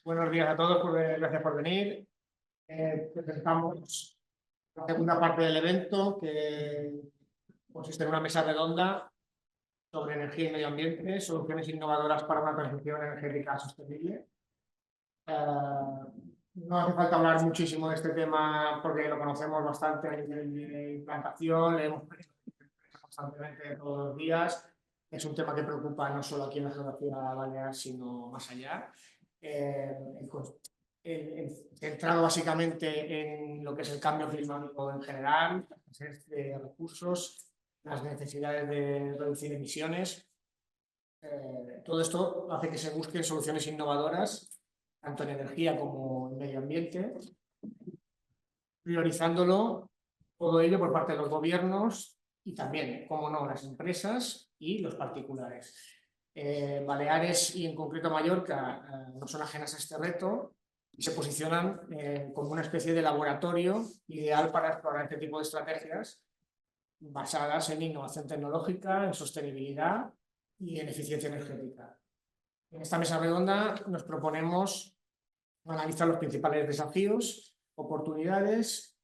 Buenos días a todos, gracias por venir. Presentamos la segunda parte del evento, que consiste en una mesa redonda sobre energía y medio ambiente, soluciones innovadoras para una transición energética sostenible. No hace falta hablar muchísimo de este tema porque lo conocemos bastante a nivel de implantación, leemos constantemente todos los días. Es un tema que preocupa no solo aquí en la geografía balear, sino más allá. Centrado básicamente en lo que es el cambio climático en general, la escasez de recursos, las necesidades de reducir emisiones. Todo esto hace que se busquen soluciones innovadoras, tanto en energía como en medio ambiente, priorizándolo todo ello por parte de los gobiernos y también, como no, las empresas y los particulares. Baleares y en concreto Mallorca no son ajenas a este reto y se posicionan como una especie de laboratorio ideal para explorar este tipo de estrategias basadas en innovación tecnológica, en sostenibilidad y en eficiencia energética. En esta mesa redonda nos proponemos analizar los principales desafíos, oportunidades,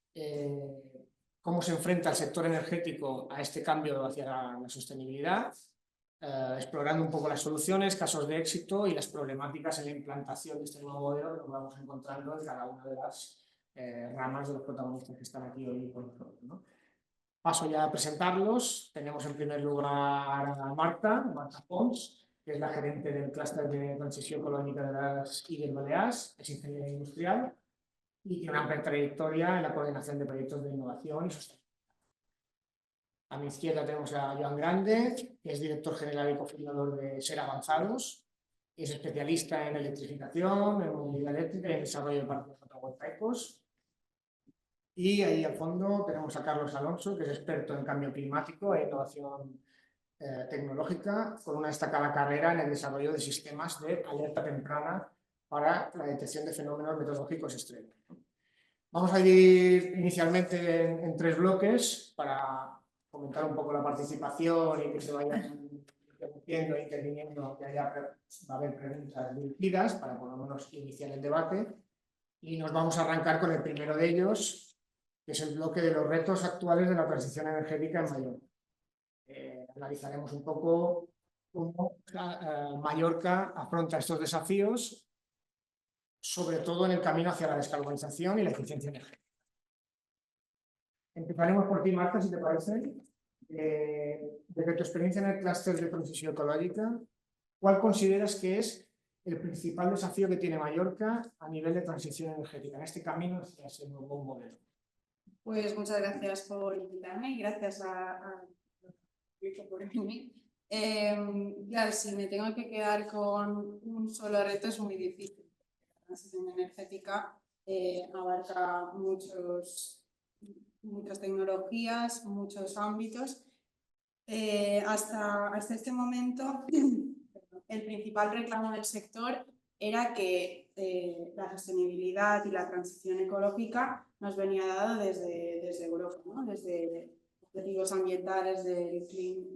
cómo se enfrenta el sector energético a este cambio hacia la sostenibilidad, explorando un poco las soluciones, casos de éxito y las problemáticas en la implantación de este nuevo modelo que nos vamos encontrando en cada una de las ramas de los protagonistas que están aquí hoy con nosotros, ¿no? Paso ya a presentarlos. Tenemos en primer lugar a Marta Pons, que es la gerente del clúster de transición ecológica de las Illes Balears, es ingeniera industrial y tiene una amplia trayectoria en la coordinación de proyectos de innovación y sostenibilidad. A mi izquierda tenemos a Joan Grande, que es director general y cofundador de Ser Avanzados, y es especialista en electrificación, en movilidad eléctrica y en desarrollo de parques fotovoltaicos. Y ahí al fondo tenemos a Carlos Alonso, que es experto en cambio climático e innovación tecnológica, con una destacada carrera en el desarrollo de sistemas de alerta temprana para la detección de fenómenos meteorológicos extremos. Vamos a dividir inicialmente en tres bloques para comentar un poco la participación y que se vayan interrumpiendo e interviniendo, aunque va a haber preguntas dirigidas para por lo menos iniciar el debate. Y nos vamos a arrancar con el primero de ellos, que es el bloque de los retos actuales de la transición energética en Mallorca. Analizaremos un poco cómo Mallorca afronta estos desafíos, sobre todo en el camino hacia la descarbonización y la eficiencia energética. Empezaremos por ti, Marta, si te parece. Desde tu experiencia en el clúster de transición ecológica, ¿cuál consideras que es el principal desafío que tiene Mallorca a nivel de transición energética en este camino hacia ese nuevo modelo? Pues muchas gracias por invitarme y gracias a por venir. Claro, si me tengo que quedar con un solo reto es muy difícil. La transición energética abarca muchas tecnologías, muchos ámbitos. Hasta este momento, el principal reclamo del sector era que la sostenibilidad y la transición ecológica nos venía dado desde Europa, ¿no? Desde objetivos ambientales del Clean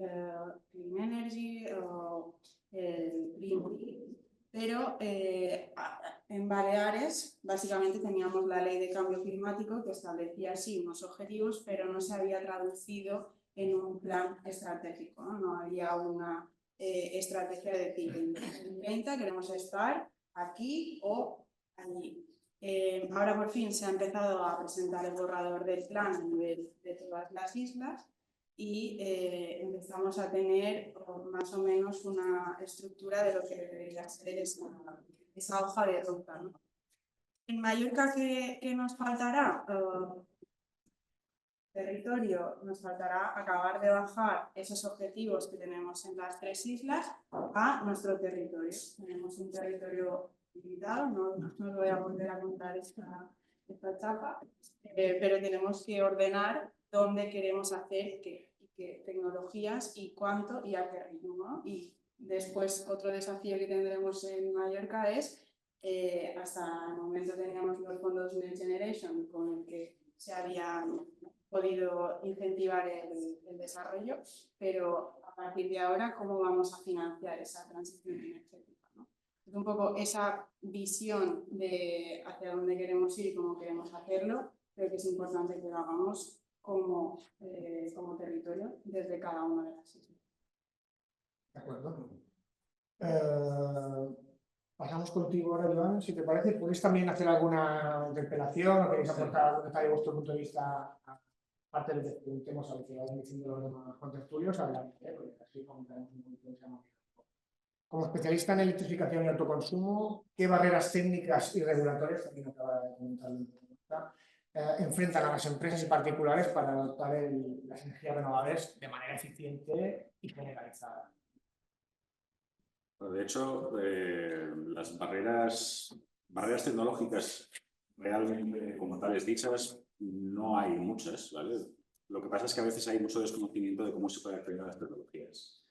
Energy o el Green Deal. Pero en Baleares básicamente teníamos la ley de cambio climático que establecía sí unos objetivos, pero no se había traducido en un plan estratégico, ¿no? No había una estrategia de decir en 2030 queremos estar aquí o allí. Ahora por fin se ha empezado a presentar el borrador del plan a nivel de todas las islas y empezamos a tener más o menos una estructura de lo que debería ser esa hoja de ruta, ¿no? En Mallorca, ¿qué nos faltará? Territorio, nos faltará acabar de bajar esos objetivos que tenemos en las tres islas a nuestro territorio. Tenemos un territorio limitado, no os voy a volver a contar esta etapa, pero tenemos que ordenar dónde queremos hacer qué tecnologías y cuánto y a qué ritmo, ¿no? Y después otro desafío que tendremos en Mallorca es, hasta el momento teníamos los fondos Next Generation con el que se habían podido incentivar el desarrollo, pero a partir de ahora, ¿cómo vamos a financiar esa transición energética, ¿no? Es un poco esa visión de hacia dónde queremos ir y cómo queremos hacerlo. Creo que es importante que lo hagamos como territorio desde cada una de las islas. De acuerdo. Pasamos contigo ahora, Joan, si te parece. ¿Podéis también hacer alguna interpelación o queréis aportar algún detalle de vuestro punto de vista? Aparte de que preguntemos a lo que vayan diciendo los demás contertulios, adelante, porque así comentamos un poquito. Como especialista en electrificación y autoconsumo, ¿qué barreras técnicas y regulatorias, también acaba de comentar, enfrentan a las empresas y particulares para adoptar las energías renovables de manera eficiente y generalizada? De hecho, las barreras tecnológicas realmente como tales dichas no hay muchas, ¿vale? Lo que pasa es que a veces hay mucho desconocimiento de cómo se puede acceder a las tecnologías.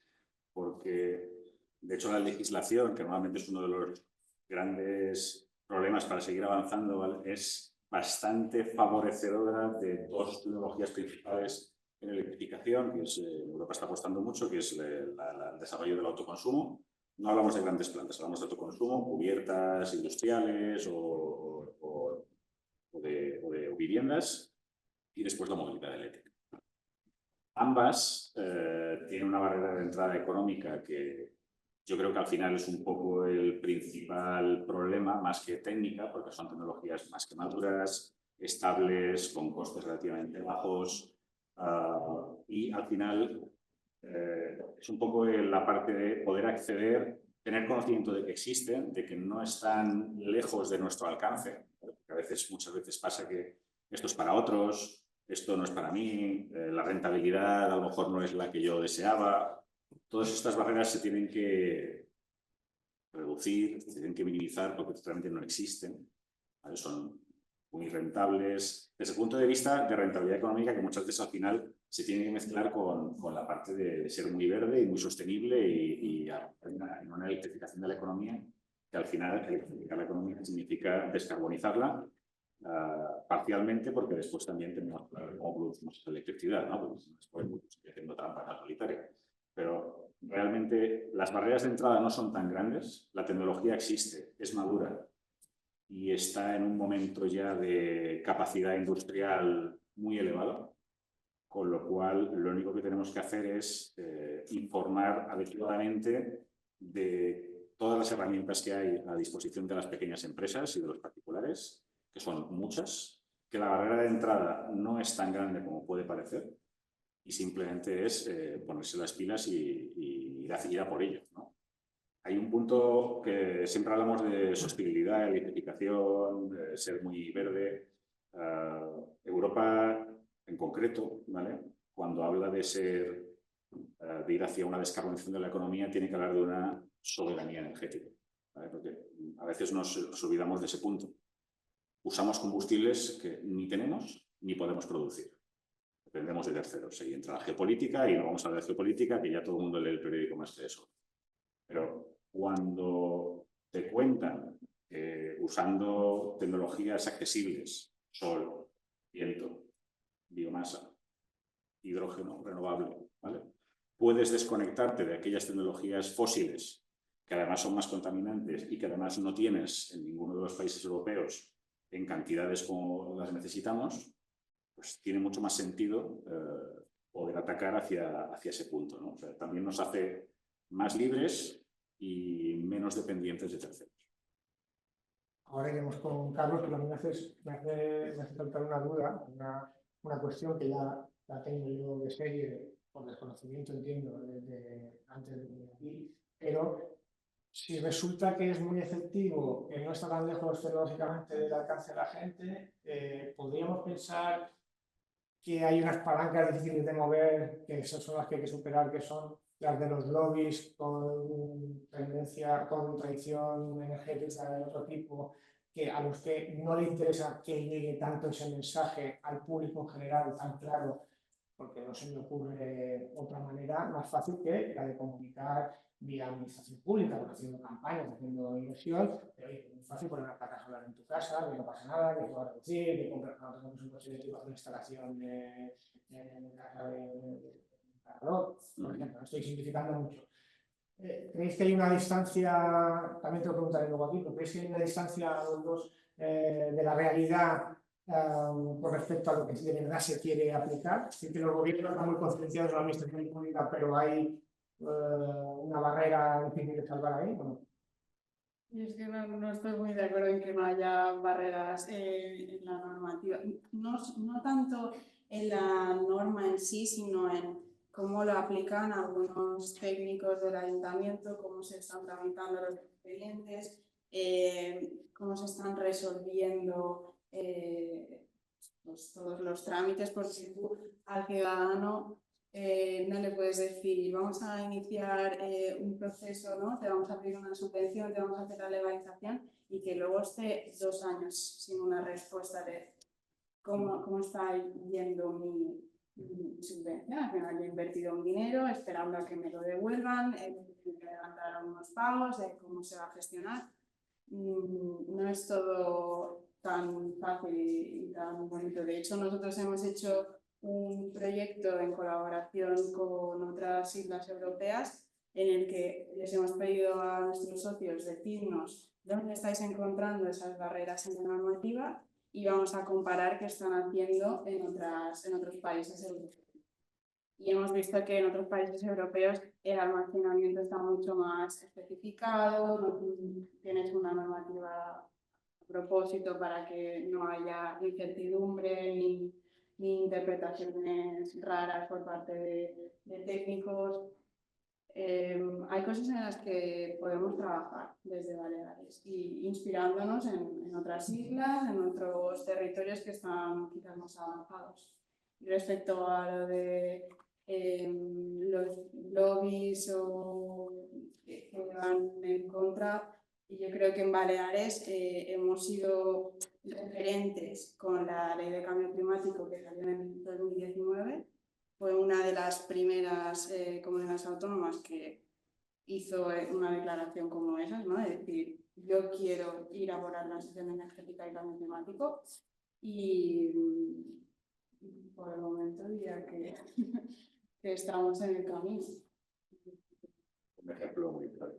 Porque, de hecho, la legislación, que normalmente es uno de los grandes problemas para seguir avanzando, ¿vale?, es bastante favorecedora de dos tecnologías principales en electrificación, que es, Europa está apostando mucho, que es el desarrollo del autoconsumo. No hablamos de grandes plantas, hablamos de autoconsumo, cubiertas industriales o de viviendas, y después la movilidad eléctrica. Ambas tienen una barrera de entrada económica que yo creo que al final es un poco el principal problema, más que técnica, porque son tecnologías más que maduras, estables, con costes relativamente bajos, y al final es un poco la parte de poder acceder, tener conocimiento de que existen, de que no están lejos de nuestro alcance, porque muchas veces pasa que esto es para otros, esto no es para mí, la rentabilidad a lo mejor no es la que yo deseaba. Todas estas barreras se tienen que reducir, se tienen que minimizar porque realmente no existen, ¿vale? Son muy rentables desde el punto de vista de rentabilidad económica, que muchas veces al final se tiene que mezclar con la parte de ser muy verde y muy sostenible y en una electrificación de la economía, que al final electrificar la economía significa descarbonizarla parcialmente, porque después también tenemos que ver cómo producimos electricidad, ¿no? Porque después estoy haciendo trampa en la solitaria. Pero realmente las barreras de entrada no son tan grandes, la tecnología existe, es madura y está en un momento ya de capacidad industrial muy elevado, con lo cual lo único que tenemos que hacer es informar adecuadamente de todas las herramientas que hay a disposición de las pequeñas empresas y de los particulares, que son muchas, que la barrera de entrada no es tan grande como puede parecer y simplemente es ponerse las pilas y ir a por ello, ¿no? Hay un punto que siempre hablamos de sostenibilidad, electrificación, ser muy verde. Europa, en concreto, ¿vale?, cuando habla de ir hacia una descarbonización de la economía, tiene que hablar de una soberanía energética, ¿vale? Porque a veces nos olvidamos de ese punto. Usamos combustibles que ni tenemos ni podemos producir. Dependemos de terceros. Ahí entra la geopolítica y no vamos a hablar de geopolítica, que ya todo el mundo lee el periódico más que eso. Pero cuando te cuentan usando tecnologías accesibles, sol, viento, biomasa, hidrógeno renovable, ¿vale?, puedes desconectarte de aquellas tecnologías fósiles que además son más contaminantes y que además no tienes en ninguno de los países europeos en cantidades como las necesitamos, pues tiene mucho más sentido poder atacar hacia ese punto, ¿no? O sea, también nos hace más libres y menos dependientes de terceros. Ahora iremos con Carlos, que también me hace saltar una duda, una cuestión que ya la tengo yo de serie, por desconocimiento, entiendo, desde antes de venir aquí, pero si resulta que es muy efectivo, que no está tan lejos tecnológicamente del alcance de la gente, podríamos pensar que hay unas palancas difíciles de mover, que esas son las que hay que superar, que son las de los lobbies con tendencia, con tradición energética de otro tipo, que a los que no le interesa que llegue tanto ese mensaje al público en general tan claro, porque no se me ocurre otra manera más fácil que la de comunicar vía administración pública, haciendo campañas, haciendo inversión, pero es muy fácil poner una placa solar en tu casa, que no pasa nada, que se va a reducir, que compras cuando tenemos un coche eléctrico de instalación de casa de cargador, por ejemplo. Estoy simplificando mucho. ¿Creéis que hay una distancia, también te lo preguntaré luego aquí, pero creéis que hay una distancia los dos, de la realidad con respecto a lo que de verdad se quiere aplicar? Es decir, que los gobiernos están muy concienciados de la administración pública, pero hay una barrera difícil de salvar ahí, ¿o no? Yo es que no estoy muy de acuerdo en que no haya barreras en la normativa. No tanto en la norma en sí, sino en cómo lo aplican algunos técnicos del ayuntamiento, cómo se están tramitando los expedientes, cómo se están resolviendo pues, todos los trámites, porque tú al ciudadano no le puedes decir, vamos a iniciar un proceso, ¿no? Te vamos a pedir una subvención, te vamos a hacer la legalización y que luego esté 2 años sin una respuesta de cómo está yendo mi subvención. Al final yo he invertido un dinero esperando a que me lo devuelvan, que levantar unos pagos, de cómo se va a gestionar. No es todo tan fácil y tan bonito. De hecho, nosotros hemos hecho un proyecto en colaboración con otras islas europeas en el que les hemos pedido a nuestros socios decirnos dónde estáis encontrando esas barreras en la normativa y vamos a comparar qué están haciendo en otros países europeos. Y hemos visto que en otros países europeos el almacenamiento está mucho más especificado, no tienes una normativa a propósito para que no haya incertidumbre ni interpretaciones raras por parte de técnicos. Hay cosas en las que podemos trabajar desde Baleares y inspirándonos en otras islas, en otros territorios que están quizás más avanzados. Respecto a lo de los lobbies que van en contra, yo creo que en Baleares hemos sido referentes con la ley de cambio climático que salió en 2019. Fue una de las primeras comunidades autónomas que hizo una declaración como esa, ¿no? Es decir, yo quiero ir a por la transición energética y cambio climático y por el momento diría que estamos en el camino. Un ejemplo muy claro,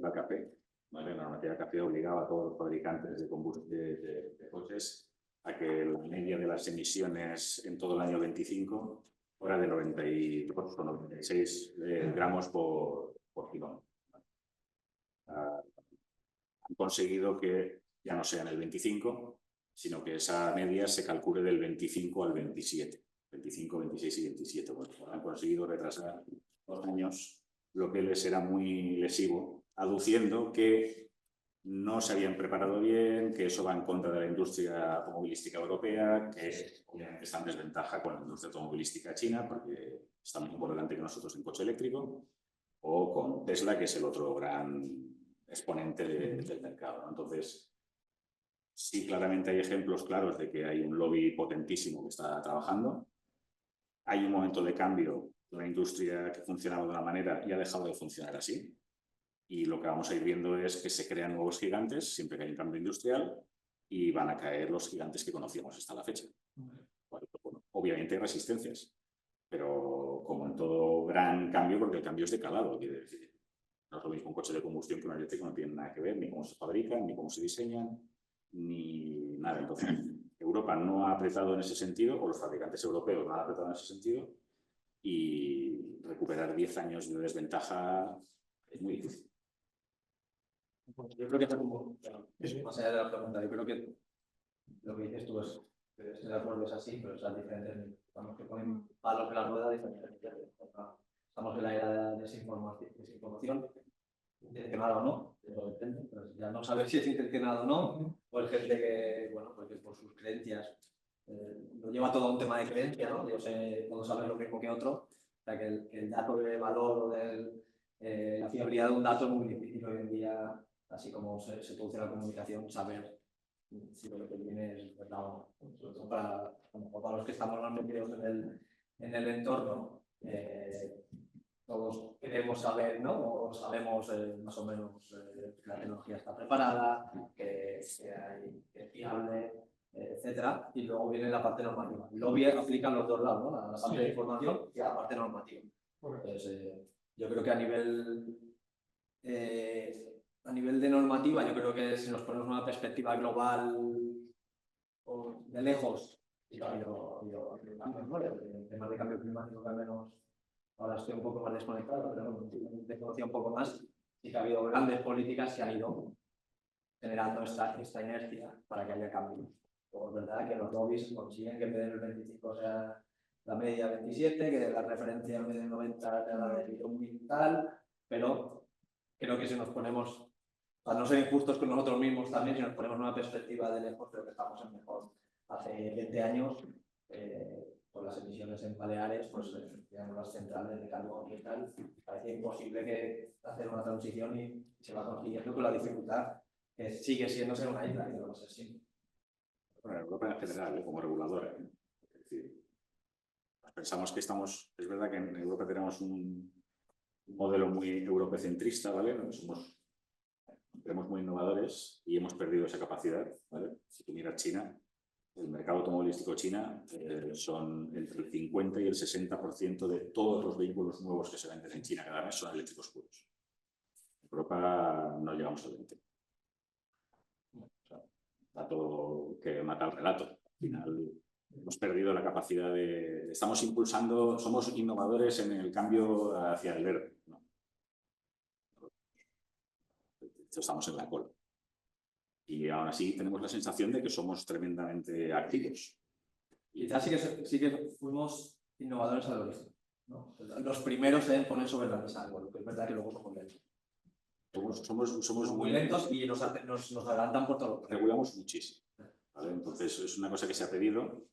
la café. ¿Vale? La normativa café obligaba a todos los fabricantes de coches a que la media de las emisiones en todo el año 25 fuera de 92 o 96 gramos por kilómetro. Han conseguido que ya no sea en el 25, sino que esa media se calcule del 25 al 27. 25, 26 y 27. Bueno, han conseguido retrasar 2 años, lo que les era muy lesivo, aduciendo que no se habían preparado bien, que eso va en contra de la industria automovilística europea, que obviamente está en desventaja con la industria automovilística china, porque está muy por delante que nosotros en coche eléctrico, o con Tesla, que es el otro gran exponente del mercado, ¿no? Entonces, sí, claramente hay ejemplos claros de que hay un lobby potentísimo que está trabajando. Hay un momento de cambio de una industria que funcionaba de una manera y ha dejado de funcionar así. Y lo que vamos a ir viendo es que se crean nuevos gigantes, siempre que hay un cambio industrial, y van a caer los gigantes que conocíamos hasta la fecha. Bueno, obviamente hay resistencias, pero como en todo gran cambio, porque el cambio es de calado, quiere decir, no es lo mismo un coche de combustión que un eléctrico, no tiene nada que ver ni cómo se fabrican, ni cómo se diseñan, ni nada. Entonces, Europa no ha apretado en ese sentido, o los fabricantes europeos no han apretado en ese sentido, y recuperar 10 años de desventaja es muy difícil. Yo creo que más allá de la pregunta, yo creo que lo que dices tú es que estoy de acuerdo, es así, pero son diferentes, vamos, que ponen palos en la rueda diferentes. Estamos en la era de la desinformación, intencionada o no, pero depende, pero ya no sabes si es intencionado o no, o es gente que, bueno, porque por sus creencias lo lleva todo a un tema de creencia, ¿no? Yo sé, puedo saber lo mismo que otro, o sea, que el dato de valor o la fiabilidad de un dato es muy difícil hoy en día, así como se produce la comunicación, saber si lo que viene es verdad o no. Sobre todo para los que estamos más metidos en el entorno, todos queremos saber, ¿no? O sabemos más o menos que la tecnología está preparada, que es fiable, etcétera, y luego viene la parte normativa. El lobby aplica en los dos lados, ¿no? La parte de información y la parte normativa. Entonces, yo creo que a nivel A nivel de normativa, yo creo que si nos ponemos una perspectiva global o de lejos, sí que ha habido cambios, ¿no? En temas de cambio climático, que al menos ahora estoy un poco más desconectado, pero bueno, te conocía un poco más, sí que ha habido grandes políticas que han ido generando esta inercia para que haya cambios. Luego es verdad que los lobbies consiguen que en vez del 25 sea la media 27, que la referencia en vez de 90 sea la de un tal, pero creo que si nos ponemos, para no ser injustos con nosotros mismos también, si nos ponemos una perspectiva de lejos, creo que estamos en mejor. Hace 20 años, con las emisiones en Baleares, pues digamos, las centrales de carbón y tal, parecía imposible que hacer una transición y se va consiguiendo con la dificultad que sigue siendo ser una isla, y no va a ser siempre. Bueno, Europa en general, como reguladora. Es decir, pensamos que estamos, es verdad que en Europa tenemos un modelo muy europecentrista, ¿vale? Somos muy innovadores y hemos perdido esa capacidad, ¿vale? Si tú miras China, el mercado automovilístico China son entre el 50 y el 60% de todos los vehículos nuevos que se venden en China cada mes son eléctricos puros. En Europa no llegamos al 20%. Dato que mata el relato. Al final hemos perdido la capacidad de... Estamos impulsando, somos innovadores en el cambio hacia el verde, ¿no? Estamos en la cola. Y aún así tenemos la sensación de que somos tremendamente activos. Quizás sí que fuimos innovadores al origen, ¿no? Los primeros en poner sobre la mesa algo, que es verdad que luego somos lentos. Somos muy lentos y nos adelantan por todo. Regulamos muchísimo, ¿vale? Entonces es una cosa que se ha pedido,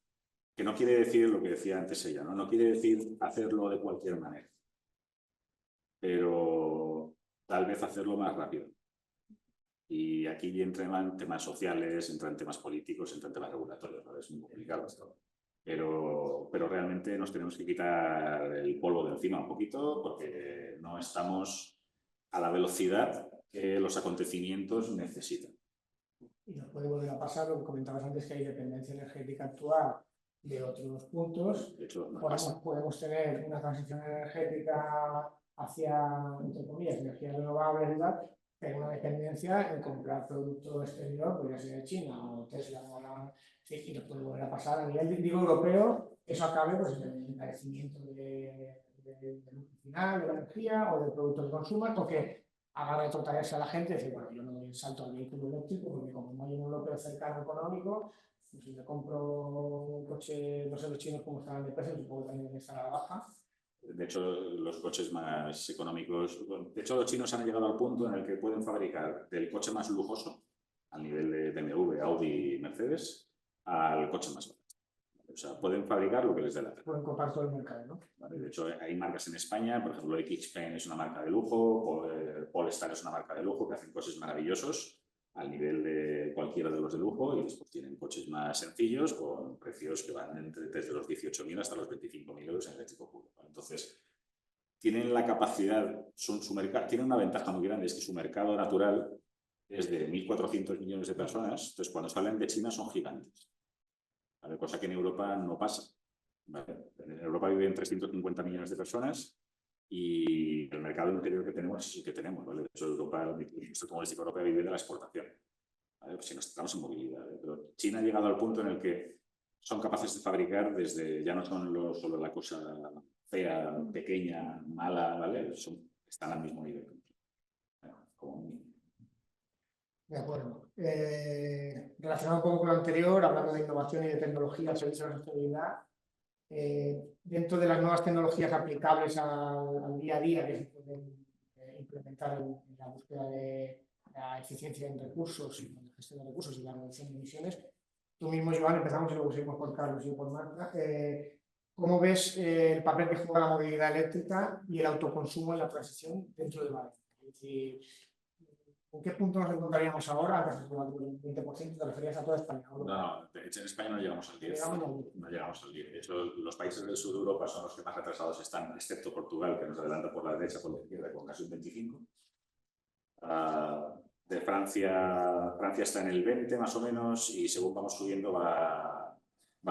que no quiere decir lo que decía antes ella, ¿no? No quiere decir hacerlo de cualquier manera, pero tal vez hacerlo más rápido. Y aquí entran temas sociales, entran temas políticos, entran temas regulatorios, ¿no? Es muy complicado esto. Pero realmente nos tenemos que quitar el polvo de encima un poquito porque no estamos a la velocidad que los acontecimientos necesitan. Y nos puede volver a pasar lo que comentabas antes, que hay dependencia energética actual de otros puntos. De hecho, podemos tener una transición energética hacia, entre comillas, energías renovables, ¿verdad? Pero una dependencia en comprar producto exterior, pues ya sea de China o Tesla, y nos puede volver a pasar a nivel, digo, europeo, eso acabe pues, en el encarecimiento del final, de la energía o del producto de consumo, porque haga retrotraerse a la gente y decir, bueno, yo no doy el salto al vehículo eléctrico porque como no hay un europeo cercano económico, pues si me compro un coche, no sé los chinos cómo están de precio, supongo que también están a la baja. De hecho, los coches más económicos, de hecho los chinos han llegado al punto en el que pueden fabricar del coche más lujoso, al nivel de BMW, Audi y Mercedes, al coche más barato. O sea, pueden fabricar lo que les dé la gana. Pueden comprar todo el mercado, ¿no? Vale, de hecho, hay marcas en España, por ejemplo, Xpeng es una marca de lujo, Polestar es una marca de lujo que hacen coches maravillosos al nivel de cualquiera de los de lujo y después tienen coches más sencillos con precios que van desde los 18.000 hasta los 25.000 euros en eléctrico puro. Entonces, tienen la capacidad, tienen una ventaja muy grande, es que su mercado natural es de 1.400 millones de personas, entonces cuando salen de China son gigantes. ¿Vale? Cosa que en Europa no pasa. ¿Vale? En Europa viven 350 millones de personas y el mercado interior que tenemos es el que tenemos. ¿Vale? De hecho, Europa, el sector automovilístico europeo vive de la exportación. ¿Vale? Pues si nos estamos en movilidad. ¿eh? Pero China ha llegado al punto en el que son capaces de fabricar desde, ya no son solo la cosa fea, pequeña, mala, ¿vale? Están al mismo nivel. De acuerdo. Relacionado un poco con lo anterior, hablando de innovación y de tecnología, servicios de sostenibilidad, dentro de las nuevas tecnologías aplicables al día a día que se pueden implementar en la búsqueda de la eficiencia en recursos y en la gestión de recursos y la reducción de emisiones, tú mismo, Joan, empezamos y luego seguimos por Carlos y por Marta. ¿Cómo ves el papel que juega la movilidad eléctrica y el autoconsumo en la transición dentro de Valencia? Es decir, ¿en qué punto nos encontraríamos ahora? Antes de un 20%, te referías a toda España. No, de hecho en España no llegamos al 10. No llegamos al 10. De hecho, los países del sur de Europa son los que más retrasados están, excepto Portugal, que nos adelanta por la derecha, por la izquierda, con casi un 25. De Francia está en el 20 más o menos y según vamos subiendo va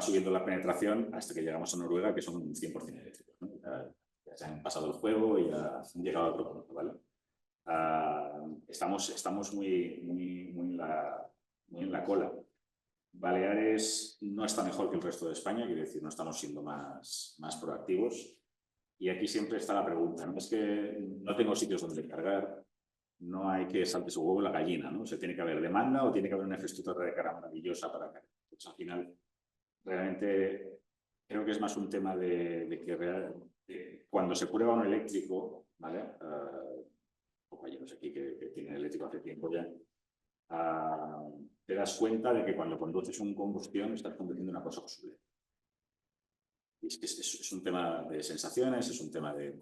subiendo la penetración hasta que llegamos a Noruega, que son 100% eléctricos, ¿no? Ya se han pasado el juego y ya han llegado a otro punto, ¿vale? estamos muy en la cola. Baleares no está mejor que el resto de España, quiere decir, no estamos siendo más proactivos. Y aquí siempre está la pregunta, ¿no? Es que no tengo sitios donde cargar, no hay que saltar su huevo la gallina, ¿no? O sea, tiene que haber demanda o tiene que haber una infraestructura de carga maravillosa para cargar. Pues al final, realmente, creo que es más un tema de que cuando se prueba un eléctrico, ¿vale? Compañeros aquí que tienen eléctrico hace tiempo ya, te das cuenta de que cuando conduces un combustión estás conduciendo una cosa posible. Es un tema de sensaciones, es un tema de...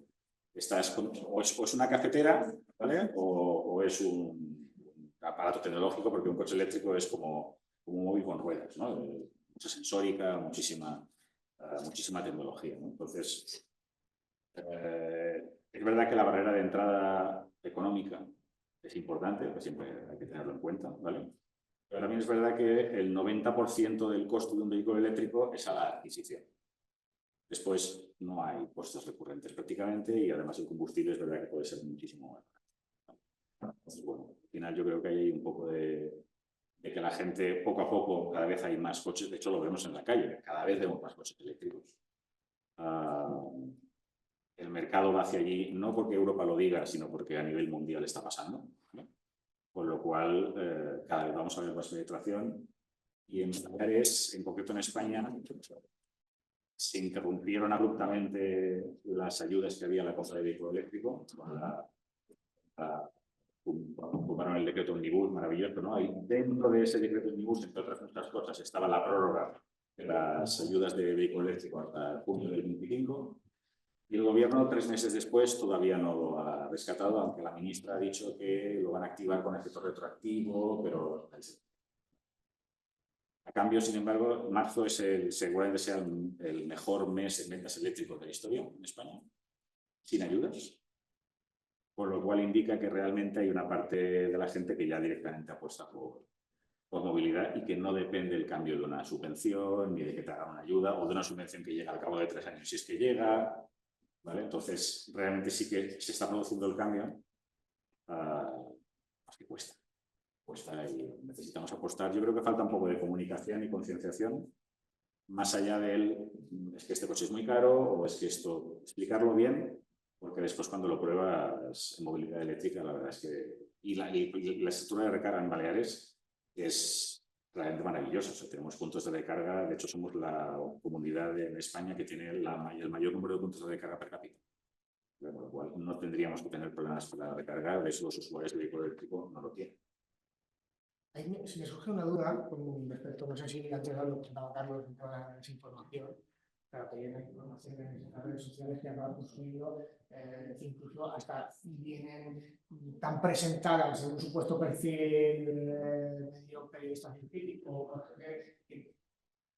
o es una cafetera, ¿vale? O es un aparato tecnológico, porque un coche eléctrico es como un móvil con ruedas, ¿no? Mucha sensórica, muchísima tecnología, ¿no? Entonces, es verdad que la barrera de entrada económica es importante, que siempre hay que tenerlo en cuenta, ¿vale? Pero también es verdad que el 90% del costo de un vehículo eléctrico es a la adquisición. Después no hay costes recurrentes prácticamente y además el combustible es verdad que puede ser muchísimo más barato. Entonces, bueno, al final yo creo que hay un poco de que la gente poco a poco, cada vez hay más coches, de hecho lo vemos en la calle, cada vez vemos más coches eléctricos. El mercado va hacia allí, no porque Europa lo diga, sino porque a nivel mundial está pasando, ¿no? Con lo cual cada vez vamos a ver más penetración y en Baleares, en concreto en España, se interrumpieron abruptamente las ayudas que había en la compra de vehículo eléctrico. Ocuparon el decreto Omnibus, maravilloso, ¿no? Y dentro de ese decreto Omnibus, entre otras muchas cosas, estaba la prórroga de las ayudas de vehículo eléctrico hasta junio del 25. Y el gobierno, 3 meses después, todavía no lo ha rescatado, aunque la ministra ha dicho que lo van a activar con efecto retroactivo, pero... A cambio, sin embargo, marzo seguramente sea el mejor mes en ventas eléctricas de la historia en España, sin ayudas, por lo cual indica que realmente hay una parte de la gente que ya directamente apuesta por movilidad y que no depende el cambio de una subvención ni de que te hagan una ayuda o de una subvención que llega al cabo de 3 años, si es que llega, ¿vale? Entonces, realmente sí que se está produciendo el cambio, pues que cuesta. Y necesitamos apostar. Yo creo que falta un poco de comunicación y concienciación, más allá de es que este coche es muy caro o es que esto, explicarlo bien, porque después cuando lo pruebas en movilidad eléctrica, la verdad es que... Y la estructura de recarga en Baleares es realmente maravillosa. O sea, tenemos puntos de recarga, de hecho somos la comunidad en España que tiene el mayor número de puntos de recarga per cápita. Con lo cual no tendríamos que tener problemas para recargar, de eso los usuarios de vehículo eléctrico no lo tienen. Si me surge una duda con respecto, no sé si antes lo presentaba Carlos en toda esa información, claro, que hay una información en las redes sociales que han construido, incluso hasta vienen tan presentadas en un supuesto perfil medio periodista científico, que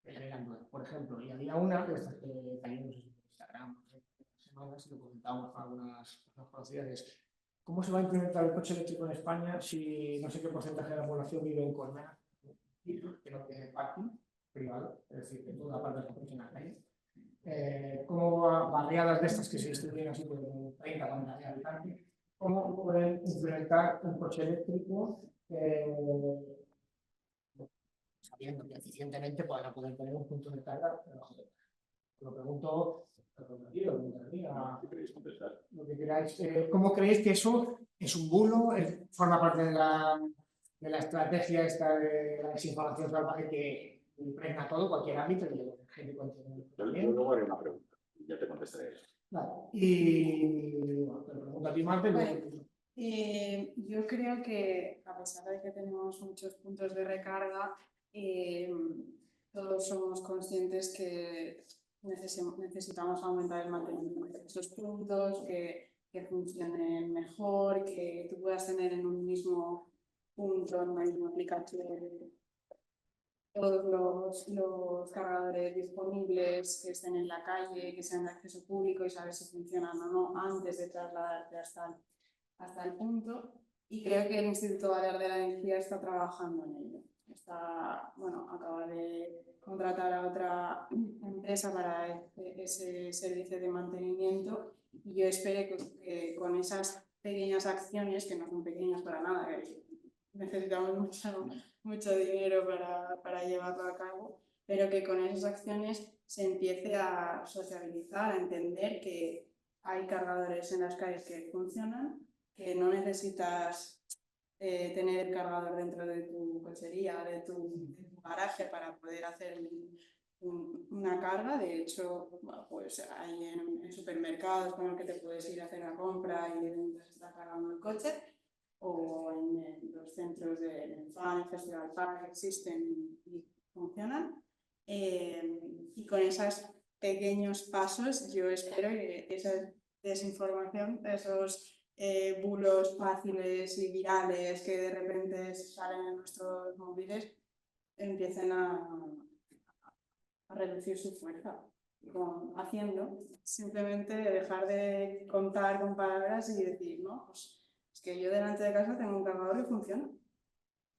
generan dudas. Por ejemplo, y había una de estas que caímos en Instagram hace semanas y lo comentábamos con algunas personas conocidas. ¿Cómo se va a implementar el coche eléctrico en España si no sé qué porcentaje de la población vive en Colmena, que no tiene parking privado, es decir, que toda la parte de la coche en la calle? ¿Cómo barriadas de estas que se distribuyen así por 30, 40 de habitantes, cómo pueden implementar un coche eléctrico sabiendo que eficientemente van a poder tener un punto de carga debajo de lo pregunto, lo que queráis. ¿Cómo creéis que eso es un bulo? ¿Forma parte de la estrategia esta de la desinformación salvaje que impregna todo, cualquier ámbito? Yo luego haré una pregunta y ya te contestaré eso. Vale. Y bueno, te pregunto a ti, Marta. Yo creo que a pesar de que tenemos muchos puntos de recarga, todos somos conscientes que necesitamos aumentar el mantenimiento de esos puntos, que funcionen mejor, que tú puedas tener en un mismo punto, en una misma aplicación, todos los cargadores disponibles que estén en la calle, que sean de acceso público y saber si funcionan o no antes de trasladarte hasta el punto. Y creo que el Instituto Balear de la Energía está trabajando en ello. Acaba de contratar a otra empresa para ese servicio de mantenimiento y yo espero que con esas pequeñas acciones, que no son pequeñas para nada, que necesitamos mucho dinero para llevarlo a cabo, pero que con esas acciones se empiece a sociabilizar, a entender que hay cargadores en las calles que funcionan, que no necesitas tener el cargador dentro de tu cochería, de tu garaje para poder hacer una carga. De hecho, bueno, pues hay en supermercados con los que te puedes ir a hacer la compra y mientras está cargando el coche, o en los centros de FAN, Festival Park, existen y funcionan. Y con esos pequeños pasos yo espero que esa desinformación, esos bulos fáciles y virales que de repente salen en nuestros móviles, empiecen a reducir su fuerza. Haciendo, simplemente dejar de contar con palabras y decir, no, pues es que yo delante de casa tengo un cargador y funciona.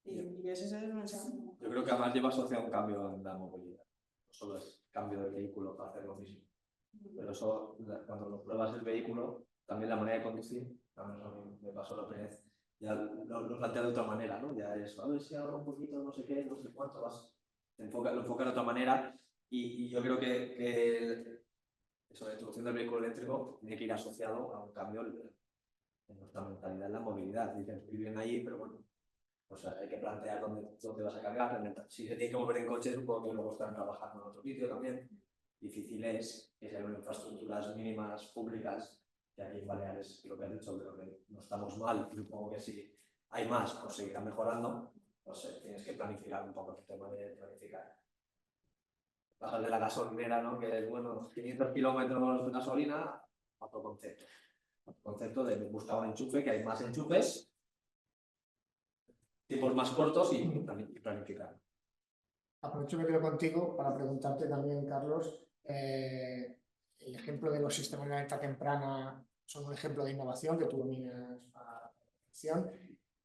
Y ese es el mensaje. Yo creo que además lleva asociado un cambio en la movilidad. No solo es cambio de vehículo para hacer lo mismo. Pero eso, cuando lo pruebas el vehículo, también la manera de conducir, también me pasó la primera vez, ya lo plantea de otra manera, ¿no? Ya es, a ver si ahora un poquito, no sé qué, no sé cuánto, lo enfoca de otra manera. Y yo creo que eso, la introducción del vehículo eléctrico tiene que ir asociado a un cambio en nuestra mentalidad en la movilidad. Dicen, viven ahí, pero bueno, pues hay que plantear dónde vas a cargar. Si se tiene que mover en coche, supongo que luego están trabajando en otro sitio también. Difícil es que sean infraestructuras mínimas públicas, que aquí en Baleares, lo que has dicho, creo que no estamos mal. Supongo que si hay más, pues seguirá mejorando. Pues tienes que planificar un poco el tema de planificar. Pasar de la gasolinera, ¿no? Que es, bueno, 500 kilómetros de gasolina, otro concepto. Otro concepto de buscar un enchufe, que hay más enchufes, tiempos más cortos y planificar. Aprovecho que quedo contigo para preguntarte también, Carlos, el ejemplo de los sistemas de alerta temprana son un ejemplo de innovación que tú dominas a la perfección.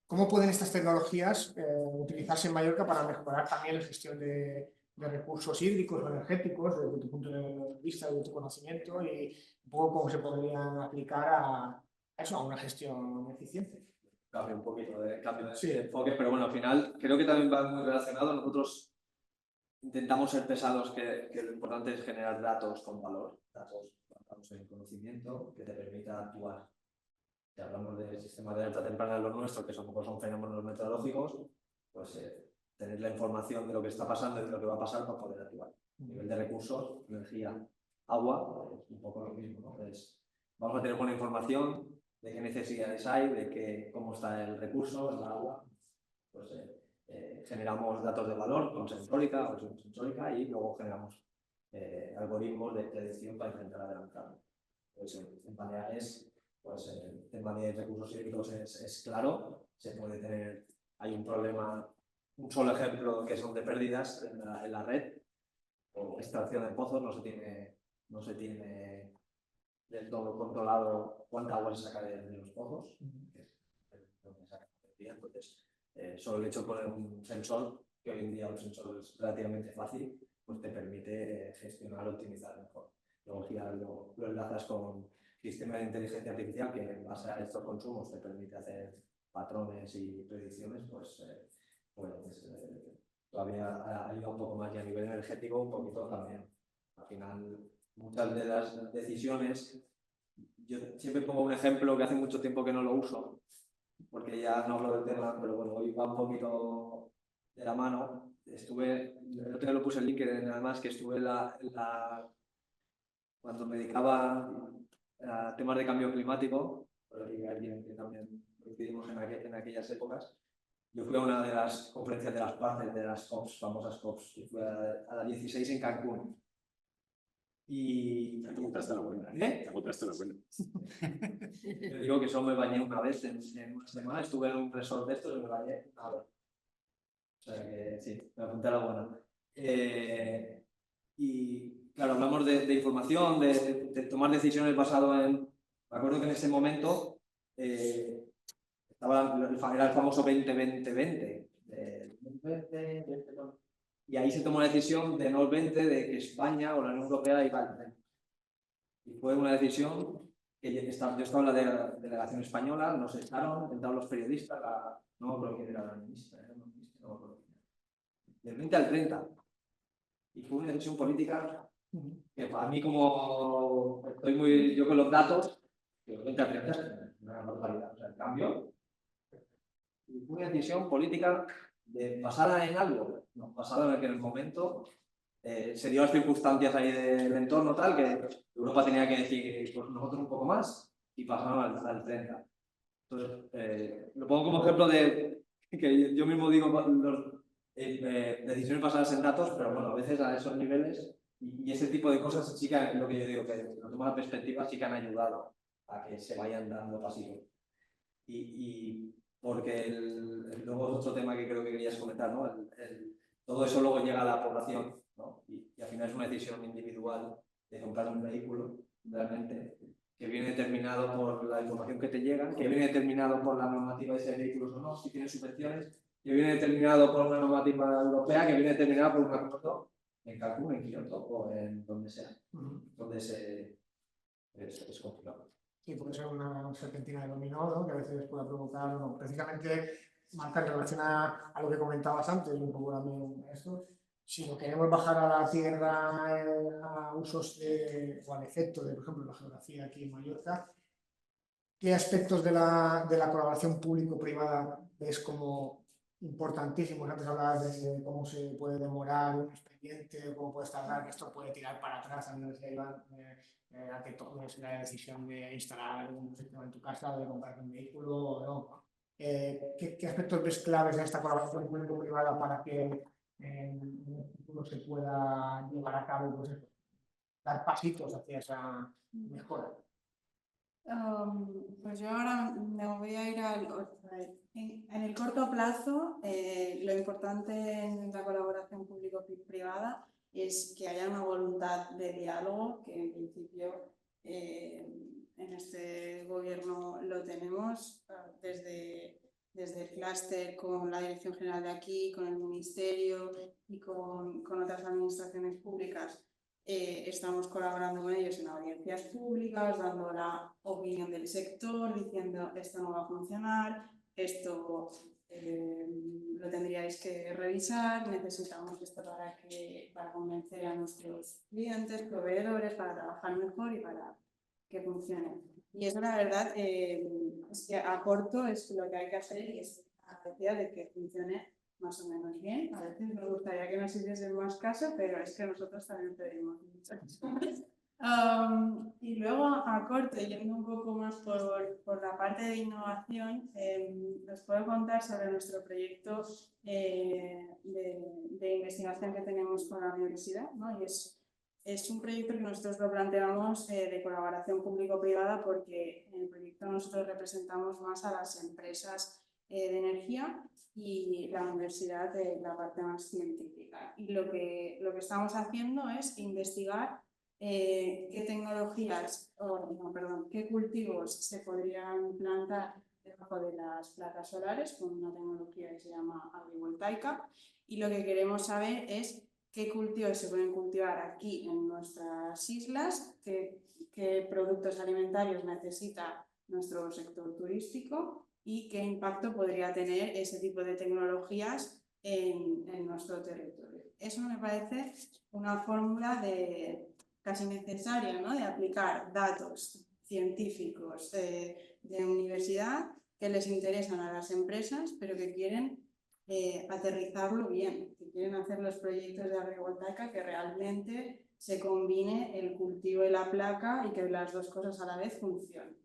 ¿Cómo pueden estas tecnologías utilizarse en Mallorca para mejorar también la gestión de recursos hídricos o energéticos desde tu punto de vista, desde tu conocimiento, y un poco cómo se podrían aplicar a eso, a una gestión eficiente? Cambio un poquito de enfoque, pero bueno, al final creo que también va muy relacionado. Nosotros intentamos ser pesados, que lo importante es generar datos con valor, datos basados en conocimiento que te permita actuar. Si hablamos del sistema de alerta temprana de lo nuestro, que son fenómenos meteorológicos, pues tener la información de lo que está pasando y de lo que va a pasar para poder actuar. A nivel de recursos, energía, agua, pues un poco lo mismo, ¿no? Vamos a tener buena información de qué necesidades hay, de cómo está el recurso, el agua. Pues generamos datos de valor con sensórica o sin sensórica y luego generamos algoritmos de predicción para intentar adelantarlo. Pues en Baleares, pues el tema de recursos hídricos es claro. Se puede tener, hay un problema, un solo ejemplo que son de pérdidas en la red o extracción de pozos. No se tiene del todo controlado cuánta agua se saca de los pozos, que es donde se saca la energía. Entonces, solo el hecho de poner un sensor, que hoy en día un sensor es relativamente fácil, pues te permite gestionar o optimizar mejor. Luego ya lo enlazas con sistemas de inteligencia artificial que en base a estos consumos te permite hacer patrones y predicciones, pues todavía ayuda un poco más, y a nivel energético un poquito también. Al final, muchas de las decisiones, yo siempre pongo un ejemplo que hace mucho tiempo que no lo uso, porque ya no hablo del tema, pero bueno, hoy va un poquito de la mano. El otro día lo puse en LinkedIn, además, que estuve cuando me dedicaba a temas de cambio climático, porque alguien que también coincidimos en aquellas épocas. Yo fui a una de las conferencias de las partes, de las COPs, famosas COPs, y fui a la 16 en Cancún. Y te apuntaste a la buena. Te apuntaste a la buena. Yo digo que solo me bañé una vez en una semana. Estuve en un resort de estos y me bañé una vez. O sea que sí, me apunté a la buena. Y claro, hablamos de información, de tomar decisiones basado en... Me acuerdo que en ese momento era el famoso 20-20-20. Y ahí se tomó la decisión de no el 20, de que España o la Unión Europea iba al 20. Y fue una decisión que yo estaba en la delegación española, nos echaron, entraron los periodistas, no me acuerdo quién era la ministra, no me acuerdo quién era. Del 20 al 30. Y fue una decisión política que para mí, como estoy muy yo con los datos, del 20 al 30 es una barbaridad. O sea, el cambio. Y fue una decisión política basada en algo, no, basada en que en el momento se dio las circunstancias ahí del entorno tal que Europa tenía que decir, pues nosotros un poco más, y pasaron al 30. Entonces, lo pongo como ejemplo de que yo mismo digo decisiones basadas en datos, pero bueno, a veces a esos niveles y ese tipo de cosas sí que, lo que yo digo, que lo tomo la perspectiva, sí que han ayudado a que se vayan dando pasitos. Y porque luego es otro tema que creo que querías comentar, ¿no? Todo eso luego llega a la población, ¿no? Y al final es una decisión individual de comprar un vehículo, realmente, que viene determinado por la información que te llega, que viene determinado por la normativa de ese vehículo o no, si tiene subvenciones, que viene determinado por una normativa europea, que viene determinada por un acuerdo en Cancún, en Kioto o en donde sea. Entonces es complicado. Sí, puede ser una serpentina de dominó, ¿no? Que a veces pueda provocar, no, precisamente, Marta, en relación a lo que comentabas antes, y un poco también esto, si lo queremos bajar a la tierra a usos o al efecto de, por ejemplo, la geografía aquí en Mallorca, ¿qué aspectos de la colaboración público-privada ves como importantísimos? Antes hablabas de cómo se puede demorar un expediente, cómo puedes tardar, que esto puede tirar para atrás a nivel de a que tomes la decisión de instalar un sistema en tu casa, de comprar un vehículo o no. ¿Qué aspectos ves claves en esta colaboración público-privada para que en el futuro se pueda llevar a cabo, pues, dar pasitos hacia esa mejora? Pues yo ahora me voy a ir en el corto plazo. Lo importante en la colaboración público-privada es que haya una voluntad de diálogo, que en principio en este gobierno lo tenemos desde el clúster con la Dirección General de aquí, con el Ministerio y con otras administraciones públicas. Estamos colaborando con ellos en audiencias públicas, dando la opinión del sector, diciendo esto no va a funcionar, esto lo tendríais que revisar, necesitamos esto para convencer a nuestros clientes, proveedores, para trabajar mejor y para que funcione. Y eso, la verdad, es que a corto es lo que hay que hacer y es a la de que funcione más o menos bien. A veces nos gustaría que nos hiciesen más caso, pero es que nosotros también pedimos mucho. Y luego, a corto, yendo un poco más por la parte de innovación, os puedo contar sobre nuestro proyecto de investigación que tenemos con la universidad, ¿no? Y es un proyecto que nosotros lo planteamos de colaboración público-privada porque en el proyecto nosotros representamos más a las empresas de energía y la universidad de la parte más científica. Y lo que estamos haciendo es investigar qué tecnologías, qué cultivos se podrían plantar debajo de las placas solares con una tecnología que se llama agrivoltaica, y lo que queremos saber es qué cultivos se pueden cultivar aquí en nuestras islas, qué productos alimentarios necesita nuestro sector turístico y qué impacto podría tener ese tipo de tecnologías en nuestro territorio. Eso me parece una fórmula casi necesaria, ¿no? De aplicar datos científicos de universidad que les interesan a las empresas, pero que quieren aterrizarlo bien, que quieren hacer los proyectos de agrivoltaica que realmente se combine el cultivo y la placa y que las dos cosas a la vez funcionen.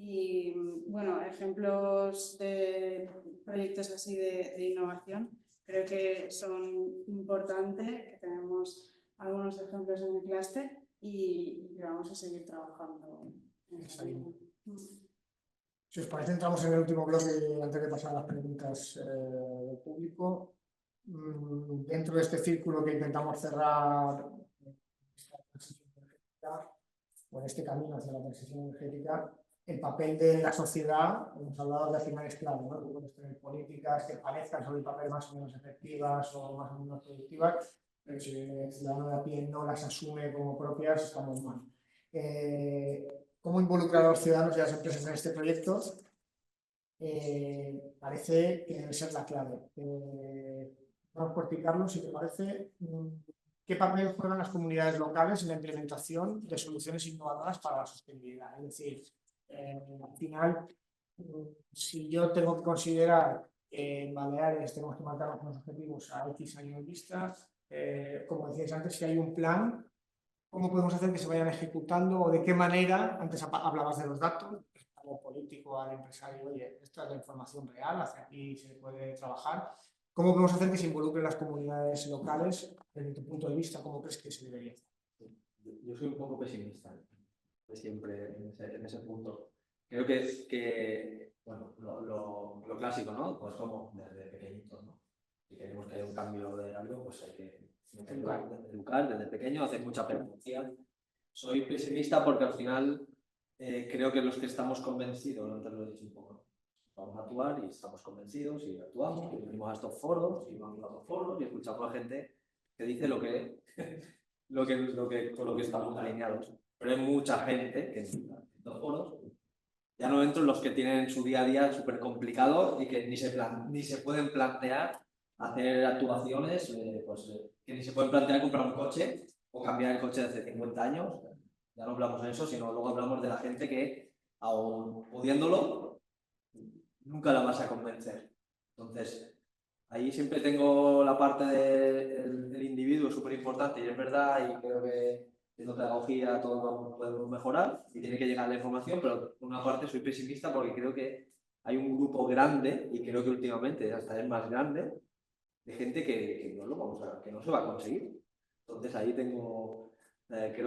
Y bueno, ejemplos de proyectos así de innovación creo que son importantes, que tenemos algunos ejemplos en el clúster y que vamos a seguir trabajando en esa línea. Si os parece, entramos en el último bloque antes de pasar a las preguntas del público. Dentro de este círculo que intentamos cerrar esta transición energética, o en este camino hacia la transición energética, el papel de la sociedad, hemos hablado de al final es clave, ¿no? Tú puedes tener políticas que parezcan sobre el papel más o menos efectivas o más o menos productivas, pero si el ciudadano de a pie no las asume como propias, estamos mal. cómo involucrar a los ciudadanos y a las empresas en este proyecto parece que debe ser la clave. Vamos por ti, Carlos, si te parece, ¿qué papel juegan las comunidades locales en la implementación de soluciones innovadoras para la sostenibilidad? Es decir, al final, si yo tengo que considerar que en Baleares tenemos que marcar unos objetivos a X años vista, como decíais antes, si hay un plan, ¿cómo podemos hacer que se vayan ejecutando o de qué manera? Antes hablabas de los datos, al político, al empresario, oye, esta es la información real, hacia aquí se puede trabajar. ¿Cómo podemos hacer que se involucren las comunidades locales? Desde tu punto de vista, ¿cómo crees que se debería hacer? Yo soy un poco pesimista de siempre en ese punto. Creo que bueno, lo clásico, ¿no? Pues como desde pequeñitos, ¿no? Si queremos que haya un cambio de algo, pues hay que educar desde pequeño, hacer mucha pedagogía. Soy pesimista porque al final creo que los que estamos convencidos, antes lo he dicho un poco, vamos a actuar y estamos convencidos y actuamos, y venimos a estos foros y vamos a los foros y escuchamos a la gente que dice con lo que estamos alineados. Pero hay mucha gente que en estos foros, ya no entro en los que tienen su día a día súper complicado y que ni se pueden plantear hacer actuaciones, que ni se pueden plantear comprar un coche o cambiar el coche de hace 50 años. Ya no hablamos de eso, sino luego hablamos de la gente que, aún pudiéndolo, nunca la vas a convencer. Entonces, ahí siempre tengo la parte del individuo súper importante y es verdad, y creo que haciendo pedagogía todo podemos mejorar y tiene que llegar la información, pero por una parte soy pesimista porque creo que hay un grupo grande, y creo que últimamente hasta es más grande, de gente que que no se va a conseguir. Entonces ahí creo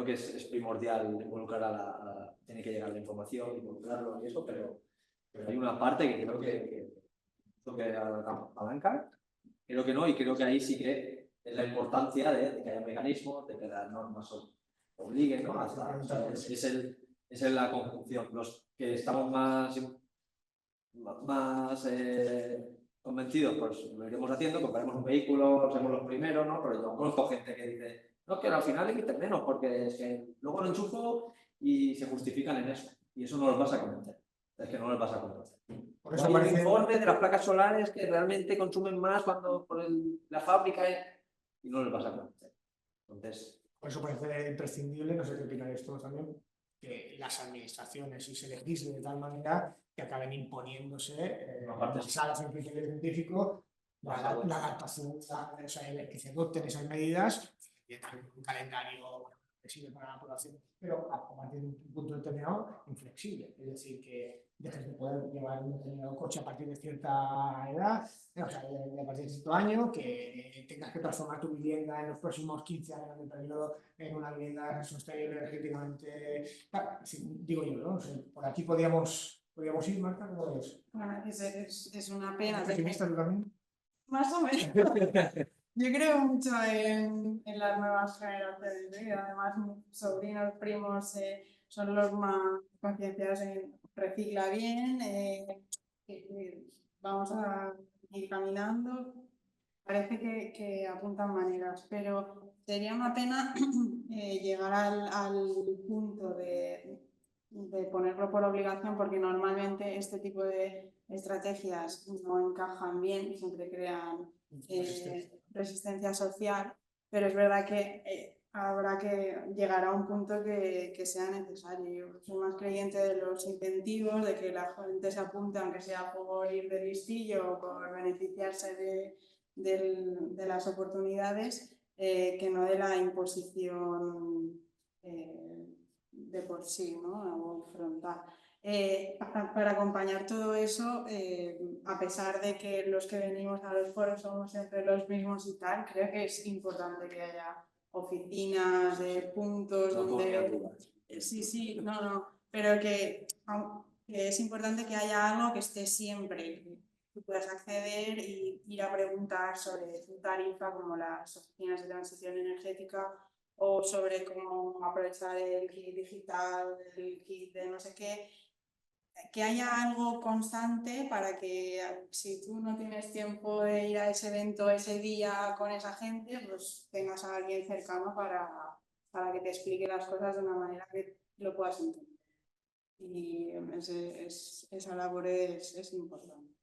que es primordial involucrar tiene que llegar la información, involucrarlo y eso, pero hay una parte que creo que apalanca, creo que no, y creo que ahí sí que es la importancia de que haya mecanismos, de que las normas obliguen, ¿no? Es la conjunción. Los que estamos más convencidos, pues lo iremos haciendo, compraremos un vehículo, seremos los primeros, ¿no? Pero yo conozco gente que dice, no, que al final emiten menos, porque es que luego lo enchufo y se justifican en eso. Y eso no los vas a convencer. Es que no los vas a convencer. Por eso Hay un parece... informe de las placas solares que realmente consumen más cuando por la fábrica y no les vas a convencer. Entonces... Por eso parece imprescindible, no sé qué opináis todos también, que las administraciones y se legisle de tal manera que acaben imponiéndose, basadas en criterios científicos, la adaptación, o sea, que se adopten esas medidas, un calendario flexible para la población, pero a partir de un punto determinado inflexible, es decir, que dejes de poder llevar un determinado coche a partir de cierta edad, o sea, a partir de cierto año, que tengas que transformar tu vivienda en los próximos 15 años de periodo en una vivienda sostenible energéticamente. Digo yo, ¿no? O sea, por aquí podríamos ir, Marta, ¿cómo lo ves? Bueno, es una pena. ¿Eres pesimista tú también? Más o menos. Yo creo mucho en las nuevas generaciones, y además mis sobrinos, primos son los más concienciados en recicla bien, vamos a ir caminando. Parece que apuntan maneras, pero sería una pena llegar al punto de ponerlo por obligación, porque normalmente este tipo de estrategias no encajan bien, siempre crean resistencia social, pero es verdad que habrá que llegar a un punto que sea necesario. Yo soy más creyente de los incentivos, de que la gente se apunte, aunque sea por ir de listillo o por beneficiarse de las oportunidades, que no de la imposición de por sí, ¿no? O frontal. Para acompañar todo eso, a pesar de que los que venimos a los foros somos siempre los mismos y tal, creo que es importante que haya oficinas de puntos donde... Sí, no, pero que es importante que haya algo que esté siempre, que tú puedas acceder y ir a preguntar sobre tu tarifa, como las oficinas de transición energética, o sobre cómo aprovechar el kit digital, el kit de no sé qué, que haya algo constante para que si tú no tienes tiempo de ir a ese evento ese día con esa gente, pues tengas a alguien cercano para que te explique las cosas de una manera que lo puedas entender. y esa labor es importante.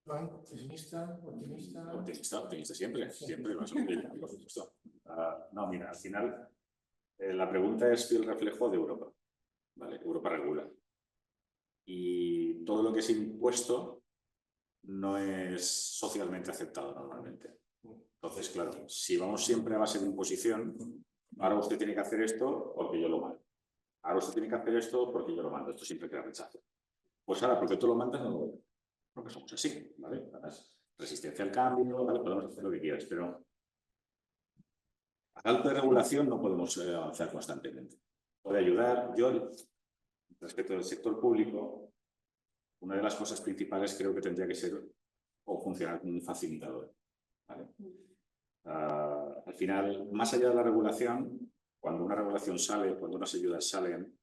Joan, pesimista, optimista. Optimista siempre, siempre. Por supuesto. No, mira, al final la pregunta es el reflejo de Europa. ¿Vale? Europa regula. Y todo lo que es impuesto no es socialmente aceptado normalmente. Entonces, claro, si vamos siempre a base de imposición, ahora usted tiene que hacer esto porque yo lo mando. Ahora usted tiene que hacer esto porque yo lo mando. Esto siempre crea rechazo. Pues ahora, porque tú lo mandas, no lo voy. Porque somos así, ¿vale? Además, resistencia al cambio, ¿vale? Podemos hacer lo que quieras, pero a falta de regulación no podemos avanzar constantemente. Puede ayudar. Yo, respecto del sector público, una de las cosas principales creo que tendría que ser o funcionar como un facilitador, ¿vale? Al final, más allá de la regulación, cuando una regulación sale, cuando unas ayudas salen,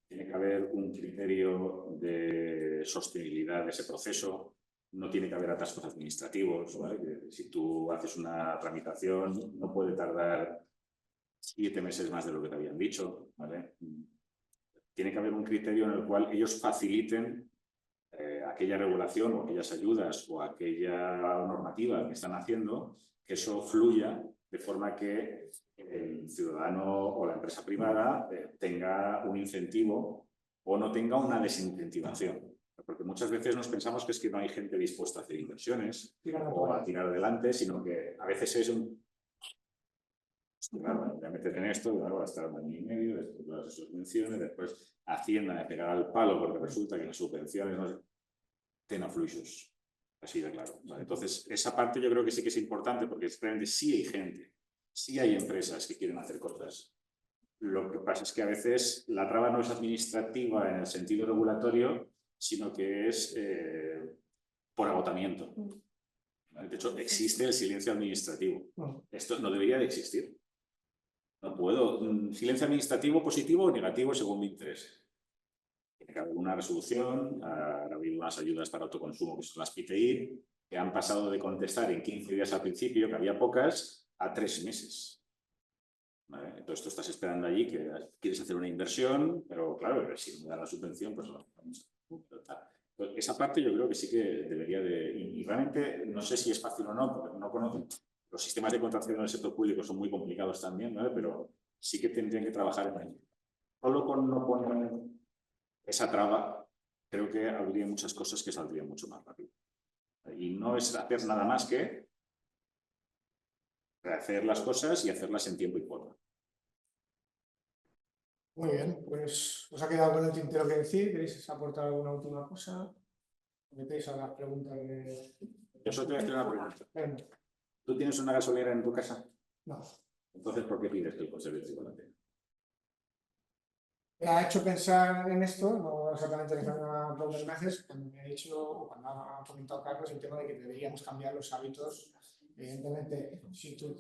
tiene que haber un criterio de sostenibilidad de ese proceso, no tiene que haber atascos administrativos, ¿vale? Que si tú haces una tramitación, no puede tardar 7 meses más de lo que te habían dicho, ¿vale? Tiene que haber un criterio en el cual ellos faciliten aquella regulación o aquellas ayudas o aquella normativa que están haciendo, que eso fluya de forma que el ciudadano o la empresa privada tenga un incentivo o no tenga una desincentivación. Porque muchas veces nos pensamos que es que no hay gente dispuesta a hacer inversiones o a tirar adelante, sino que a veces es un... Claro, voy a meter en esto, va a estar 1 año y medio, después las subvenciones, después Hacienda me pegará al palo porque resulta que las subvenciones no tenen fluxos. Así de claro. ¿Vale? Entonces, esa parte yo creo que sí que es importante porque realmente sí hay gente, sí hay empresas que quieren hacer cosas. Lo que pasa es que a veces la traba no es administrativa en el sentido regulatorio, sino que es por agotamiento. ¿Vale? De hecho, existe el silencio administrativo. Esto no debería de existir. No puedo. Silencio administrativo positivo o negativo según mi interés. Tiene que haber una resolución, ha habido unas ayudas para autoconsumo que son las PTI, que han pasado de contestar en 15 días al principio, que había pocas, a 3 meses. ¿Vale? Entonces tú estás esperando allí que quieres hacer una inversión, pero claro, si no me dan la subvención, pues no. Pues esa parte yo creo que sí que debería de... Y realmente no sé si es fácil o no, porque no conozco. Los sistemas de contratación en el sector público son muy complicados también, ¿vale? Pero sí que tendrían que trabajar en ello. Solo con no poner esa traba, creo que habría muchas cosas que saldrían mucho más rápido. Y no es hacer nada más que hacer las cosas y hacerlas en tiempo y forma. Muy bien, pues os ha quedado con el tintero que decir. ¿Queréis aportar alguna última cosa? ¿Metéis a las preguntas de...? Yo solo te voy a hacer una pregunta. Venga. ¿Tú tienes una gasolinera en tu casa? No. Entonces, ¿por qué pides que el conserve el chocolate? Me ha hecho pensar en esto, no exactamente en una pregunta que me haces, cuando me ha dicho, cuando ha comentado Carlos, el tema de que deberíamos cambiar los hábitos. Evidentemente, si tú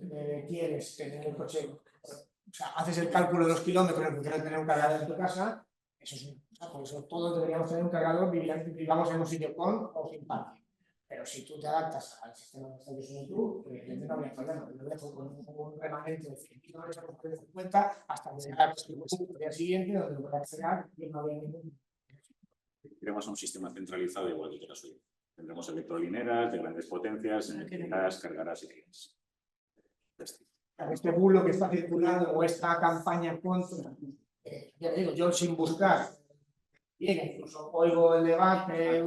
quieres tener el coche, o sea, haces el cálculo de los kilómetros que quieres tener un cargador en tu casa, eso es, o sea, por eso todos deberíamos tener un cargador, vivamos en un sitio con o sin parking. Pero si tú te adaptas al sistema de estación tú, evidentemente no habría problema. Lo dejo con un remanente de 100 kilómetros por 50 hasta llegar al día siguiente, donde lo pueda acceder y no habría ningún. Queremos un sistema centralizado igual que la suya. Tendremos electrolineras de grandes potencias, energéticas, cargarás y giras. Este bulo que está circulando o esta campaña contra, ya digo, yo sin buscar, bien, incluso oigo el debate, es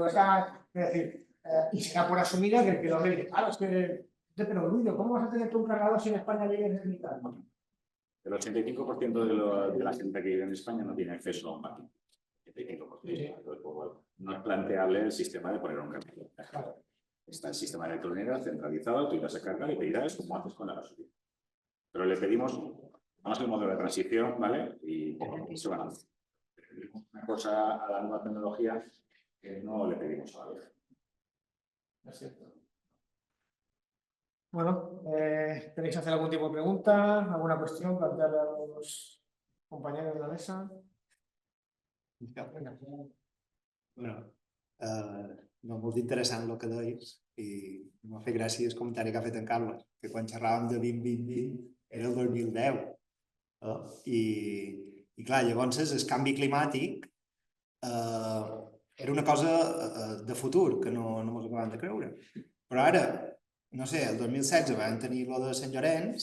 decir, y será por asumida que el que lo ve, claro, es que, pero Luis, ¿cómo vas a tener tú un cargador si en España vives en mitad? El 85% de la gente que vive en España no tiene acceso a un parking. 85%. Sí. Entonces, pues, bueno, no es planteable el sistema de poner un cargador. Claro. Está el sistema de electrolinera centralizado, tú irás a cargar y te irás como haces con la gasolina. Pero le pedimos, vamos al modelo de transición, ¿vale? Y poco a poco se van a hacer. Una cosa a la nueva tecnología que no le pedimos a la vieja. Es cierto. Bueno, ¿queréis hacer algún tipo de pregunta, alguna cuestión, plantearle a los compañeros de la mesa? Bueno, no, molt interessant el que deies i m'ha fet gràcia el comentari que ha fet en Carles, que quan xerràvem de 2020 era el 2010. I clar, llavors el canvi climàtic era una cosa de futur que no ens acabem de creure. Però ara, no sé, el 2016 vam tenir lo de Sant Llorenç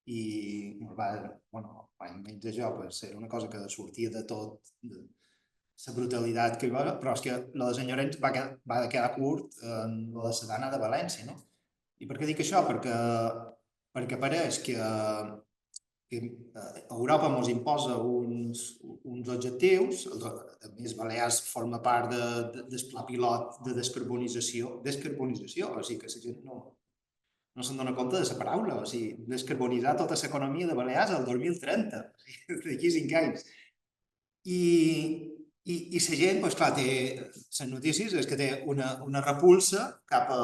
i almenys això, pues, era una cosa que sortia de tot, de la brutalitat que hi va, però és que lo de Sant Llorenç va quedar curt en lo de la Dana de València, no? I per què dic això? Perquè pareix que Europa ens imposa uns objectius, a més Balears forma part del pla pilot de descarbonització, o sigui que la gent no se'n dona compte de la paraula, o sigui, descarbonitzar tota l'economia de Balears al 2030, d'aquí 5 anys. I la gent, doncs clar, té les notícies, és que té una repulsa cap a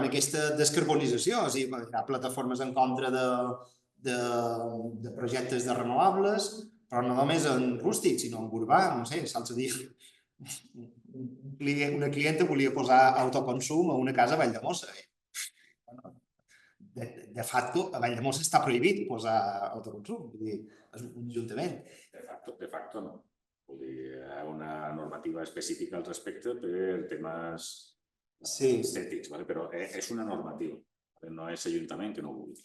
aquesta descarbonització, o sigui, hi ha plataformes en contra de projectes de renovables, però no només en rústic, sinó en urbà, no sé, l'altre dia una clienta volia posar autoconsum a una casa a Valldemossa. De facto, a Valldemossa està prohibit posar autoconsum, vull dir, és un ajuntament. De facto no. Vull dir, hi ha una normativa específica al respecte per temes estètics, però és una normativa, no és l'Ajuntament que no ho vulgui.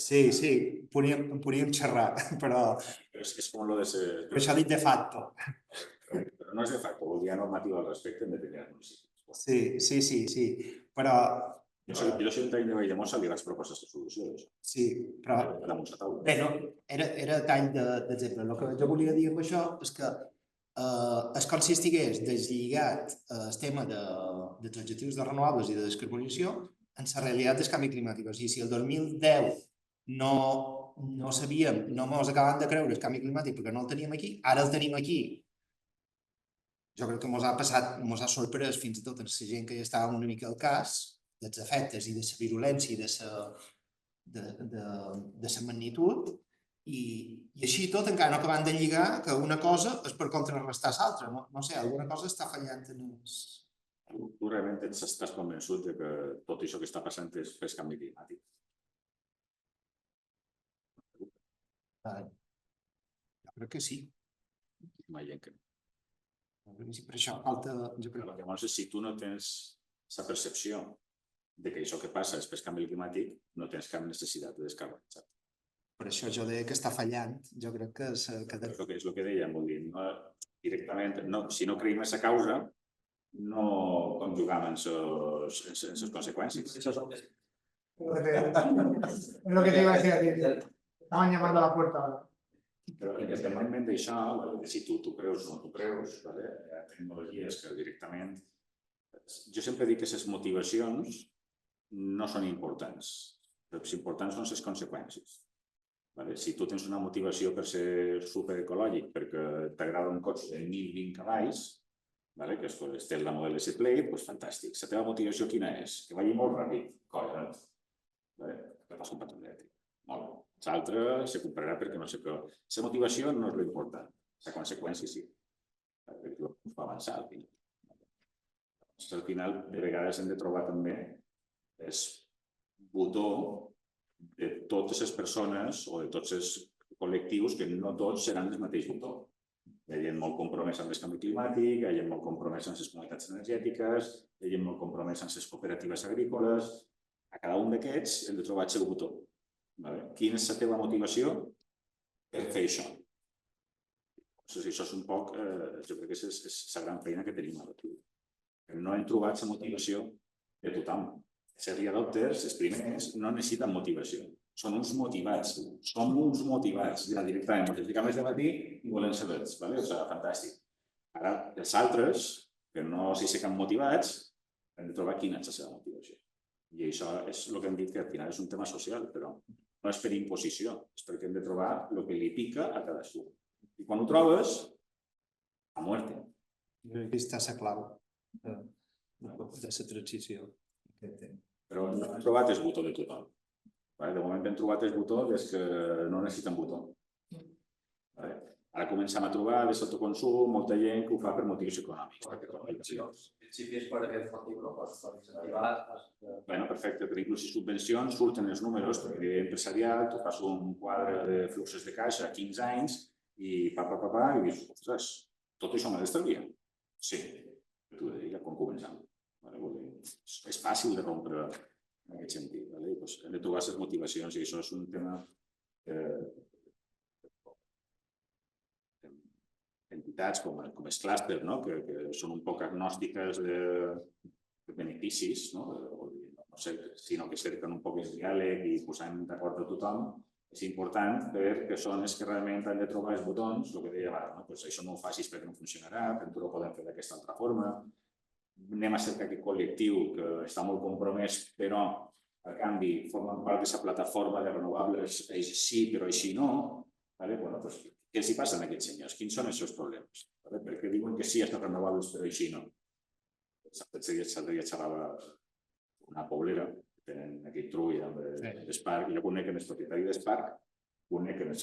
Sí, podríem xerrar, però... És com lo de ser... Per això dic de facto. Però no és de facto, vol dir normativa al respecte en determinats municipis. Sí, però... Jo soc l'Ajuntament de Valldemossa, li vaig proposar la solució d'això. Sí, però... Bé, no, era tall d'exemple. El que jo volia dir amb això és que és com si estigués deslligat el tema dels objectius de renovables i de descarbonització en la realitat del canvi climàtic. O sigui, si el 2010 no sabíem, no ens acabàvem de creure el canvi climàtic perquè no el teníem aquí, ara el tenim aquí. Jo crec que ens ha sorprès fins i tot en la gent que ja estava una mica al cas dels efectes i de la virulència i de la magnitud, i així tot encara no acabem de lligar que una cosa és per contrarrestar l'altra. No sé, alguna cosa està fallant en els... Tu realment estàs convençut que tot això que està passant és per canvi climàtic? Jo crec que sí. Per això falta... Llavors, si tu no tens la percepció de que això que passa és per canvi climàtic, no tens cap necessitat de descarbonitzar. Per això jo deia que està fallant. Jo crec que... És el que dèiem, vol dir, directament, si no creiem en la causa, no conjugam en les conseqüències. Es lo que te iba a decir a ti. Estaban llamando a la puerta ahora. Però independentment d'això, si tu creus o no tu creus, hi ha tecnologies que directament... Jo sempre dic que les motivacions no són importants. Les importants són les conseqüències. Si tu tens una motivació per ser superecològic, perquè t'agrada un cotxe de 1.020 cavalls, que és la model S Play, doncs fantàstic. La teva motivació quina és? Que vagi molt ràpid. Colla, que fas un patró elèctric. Molt bé. L'altre se comprarà perquè no sé què. La motivació no és l'important. La conseqüència sí. Perquè us fa avançar al final. Al final, de vegades hem de trobar també el botó de totes les persones o de tots els col·lectius que no tots seran el mateix botó. Hi ha gent molt compromesa amb el canvi climàtic, hi ha gent molt compromesa amb les comunitats energètiques, hi ha gent molt compromesa amb les cooperatives agrícoles. A cada un d'aquests hem de trobar el seu botó. Quina és la teva motivació per fer això? Això és un poc, jo crec que és la gran feina que tenim ara. No hem trobat la motivació de tothom. Els early adopters, els primers, no necessiten motivació. Són uns motivats. Som uns motivats. Ja directament, ens fiquem més de matí i volem saber-los. Fantàstic. Ara, els altres, que no s'hi sequen motivats, hem de trobar quina és la seva motivació. I això és el que hem dit, que al final és un tema social, però no és per imposició, és perquè hem de trobar el que li pica a cadascú. I quan ho trobes, a muerte. Aquesta és la clau de la transició. Però no hem trobat el botó de tothom. De moment hem trobat el botó des que no necessiten botó. Ara comencem a trobar de l'autoconsum molta gent que ho fa per motius econòmics. Principis per aquest motiu, no? Bueno, perfecte, per inclús subvencions surten els números per nivell empresarial, tu fas un quadre de fluxos de caixa a 15 anys i i dius, ostres, tot això m'ha d'estalviar? Sí, t'ho deia, com començam. És fàcil de rompre en aquest sentit. Hem de trobar les motivacions i això és un tema entitats com és Cluster, que són un poc agnòstiques de beneficis, sinó que cerquen un poc el diàleg i posant d'acord a tothom, és important perquè són els que realment han de trobar els botons, el que deia abans, això no ho facis perquè no funcionarà, però ho podem fer d'aquesta altra forma, anem a cercar aquest col·lectiu que està molt compromès, però a canvi formen part d'aquesta plataforma de renovables, sí, però així no. Què els passa a aquests senyors? Quins són els seus problemes? Perquè diuen que sí, estan renovables, però així no. S'altre xerrava una poblera, que tenen aquell trull amb l'Spark, i jo conec el propietari d'Spark, conec el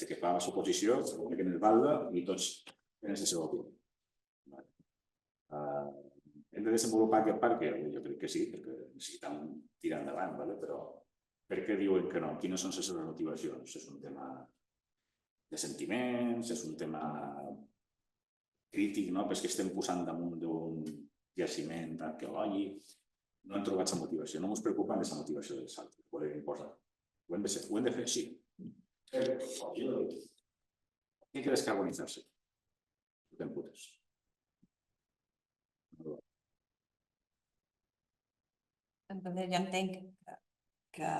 que fa la suposició, conec el Valda, i tots tenen la seva opinió. Hem de desenvolupar aquest parc? Jo crec que sí, perquè necessitem tirar endavant, però per què diuen que no? Quines són les seves motivacions? És un tema de sentiments, és un tema crític, perquè estem posant damunt d'un jaciment arqueològic. No hem trobat la motivació, no ens preocupa la motivació dels altres, ho volem imposar. Ho hem de fer així. Hay que descarbonitzar-se. No te'n putes. Entonces ja entenc que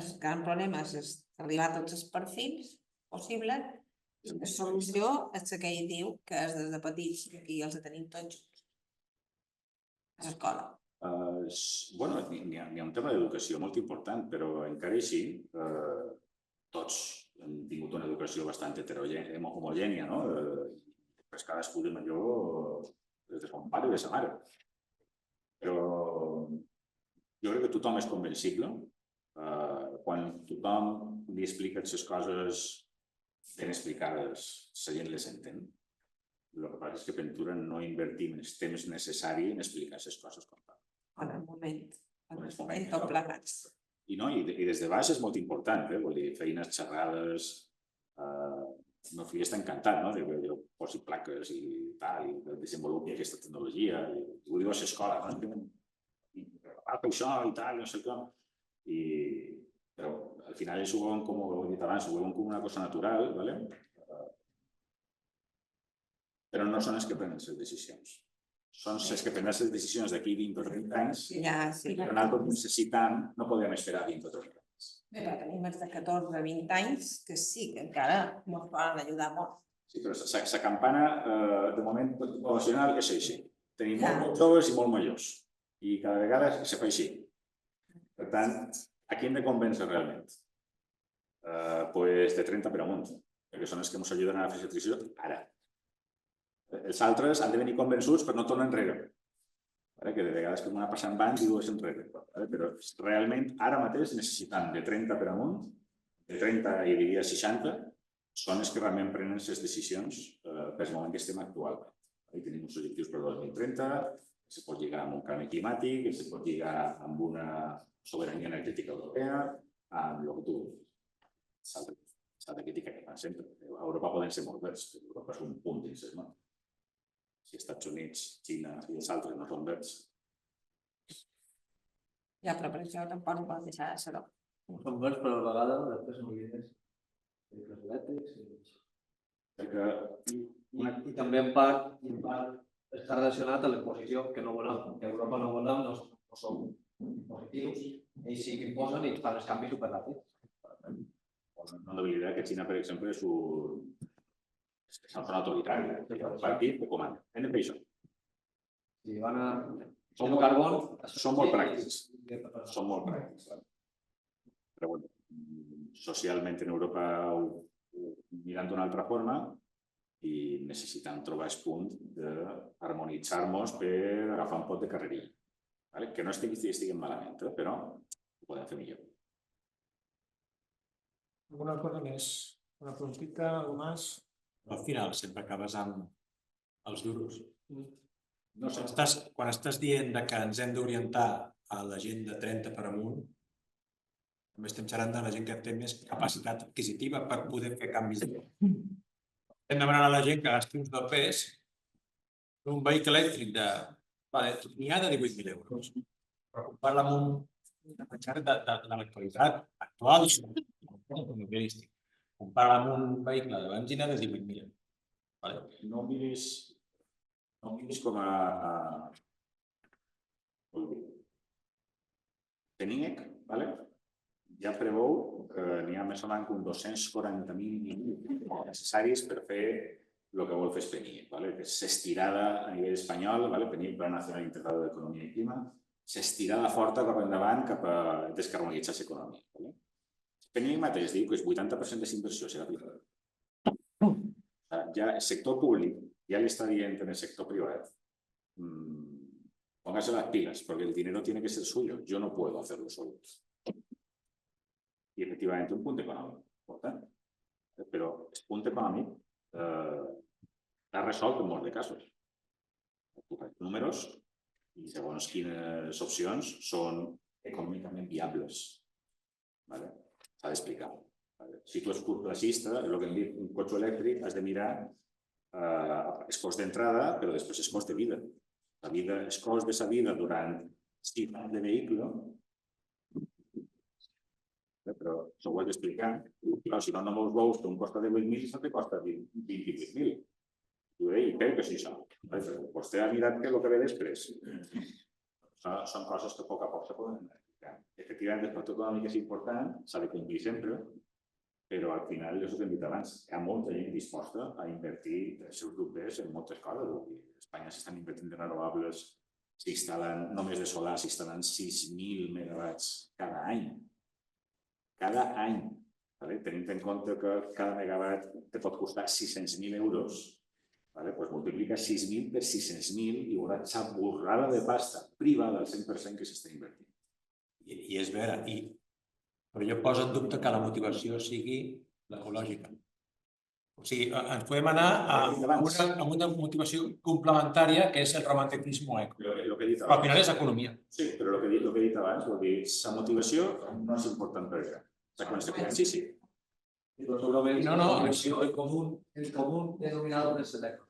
el gran problema és arribar a tots els perfils possibles i la solució és la que ell diu que és des de petits i aquí els tenim tots junts a l'escola. Hi ha un tema d'educació molt important, però encara així tots hem tingut una educació bastant homogènia, pues cadascú de millor des de son pare i de sa mare. Però jo crec que tothom és convencible quan tothom li explica les coses ben explicades, la gent les entén. El que passa és que a Ventura no invertim el temps necessari en explicar les coses com cal. En el moment tot plegats. I des de baix és molt important, vol dir, feines, xerrades. El meu fill està encantat, que jo posi plaques i tal, i desenvolupi aquesta tecnologia. Ho diu a l'escola, agafa això i tal, no sé com. Però al final ells ho veuen, com ho he dit abans, ho veuen com una cosa natural, però no són els que prenen les decisions. Són els que prenen les decisions d'aquí 20 o 30 anys, però nosaltres necessitem, no podem esperar 20 o 30 anys. Però tenim els de 14 o 20 anys que sí, que encara ens poden ajudar molt. Sí, però la campana, de moment, poblacional és així. Tenim molt joves i molt majors. I cada vegada se fa així. Per tant, a qui hem de convèncer realment? De 30 per amunt, perquè són els que ens ajuden a fer la transició ara. Els altres han de venir convençuts per no tornar enrere. Que de vegades que m'ha passat abans i dues enrere. Però realment, ara mateix necessitem de 30 per amunt, de 30 i diria 60, són els que realment prenen les decisions pel moment que estem actualment. Tenim uns objectius per 2030, que se pot lligar amb un canvi climàtic, que se pot lligar amb una sobirania energètica europea, amb el que tu s'ha de criticar que fan sempre. A Europa poden ser molt verds, Europa és un punt dins, no? Si els Estats Units, Xina i els altres no són verds. Ja, però per això tampoc no poden deixar de ser-ho. Són verds, però a la vegada després m'oblides els elèctrics. I també en part està relacionat a l'exposició que no volem, que a Europa no volem, no som positius, ells sí que imposen i fan els canvis superràpids. No debilitat que Xina, per exemple, és una autoritària, el partit que comanda. Hem de fer això. Si van a... Som carbon... Són molt pràctics. Són molt pràctics. Però, bueno, socialment en Europa ho miren d'una altra forma i necessitem trobar el punt d'harmonitzar-nos per agafar un pot de carrerilla. Que no estiguem malament, però ho podem fer millor. Alguna cosa més? Una preguntita, alguna més? Al final sempre acabes amb els duros. No sé. Quan estàs dient que ens hem d'orientar a la gent de 30 per amunt, també estem xerrant de la gent que té més capacitat adquisitiva per poder fer canvis. estem demanant a la gent que gasti uns dopers d'un vehicle elèctric de... Vale, n'hi ha de 18.000 euros. Però compara amb una petjada de l'actualitat actual, automobilístic. Compara amb un vehicle de benzina de 18.000 euros. Vale? No miris com a... PNIEC, vale? Ja preveu que n'hi ha més o menys uns 240.000 necessaris per fer el que vol fer PNIEC, vale? Que és s'estirada a nivell espanyol, vale? PNIEC, Plan Nacional Integrado d'Economia i Clima, s'estirada forta cap endavant cap a descarbonitzar l'economia. Vale? PNIEC mateix diu que el 80% de la inversió serà privada. Ja el sector públic ya le está diciendo en el sector privado, póngase las pilas, porque el dinero tiene que ser suyo. Yo no puedo hacerlo solo. Y efectivamente un punto económico importante. Pero el punto económico está resuelto en molts de casos. Números i segons quines opcions són econòmicament viables. S'ha d'explicar. Si tu ets curtplacista, el que hem dit, un cotxe elèctric, has de mirar el cost d'entrada, però després el cost de vida. El cost de la vida durant 5 anys de vehicle, però s'ho ho has d'explicar. Si no només veus que un costa 18.000, això te costa 28.000. Tu deia, però que sí, això. Vostè ha mirat que el que ve després. Són coses que a poc se poden explicar. Efectivament, el factor econòmic és important, s'ha de complir sempre, però al final, jo us he dit abans, hi ha molta gent disposta a invertir els seus dubtes en moltes coses. A Espanya s'estan invertint en renovables, s'instal·len, només de solar, s'instal·len 6.000 megawatts cada any. Cada any. Tenint en compte que cada megawatt te pot costar 600.000 euros, doncs multiplica 6.000 per 600.000 i veuràs la borrada de pasta privada al 100% que s'està invertint. I és vera, però jo poso en dubte que la motivació sigui l'ecològica. O sigui, ens podem anar a una motivació complementària que és el romanticisme eco. Però al final és economia. Sí, però el que he dit abans, vol dir, la motivació no és important per això. La conseqüència sí. El común denominador es el eco.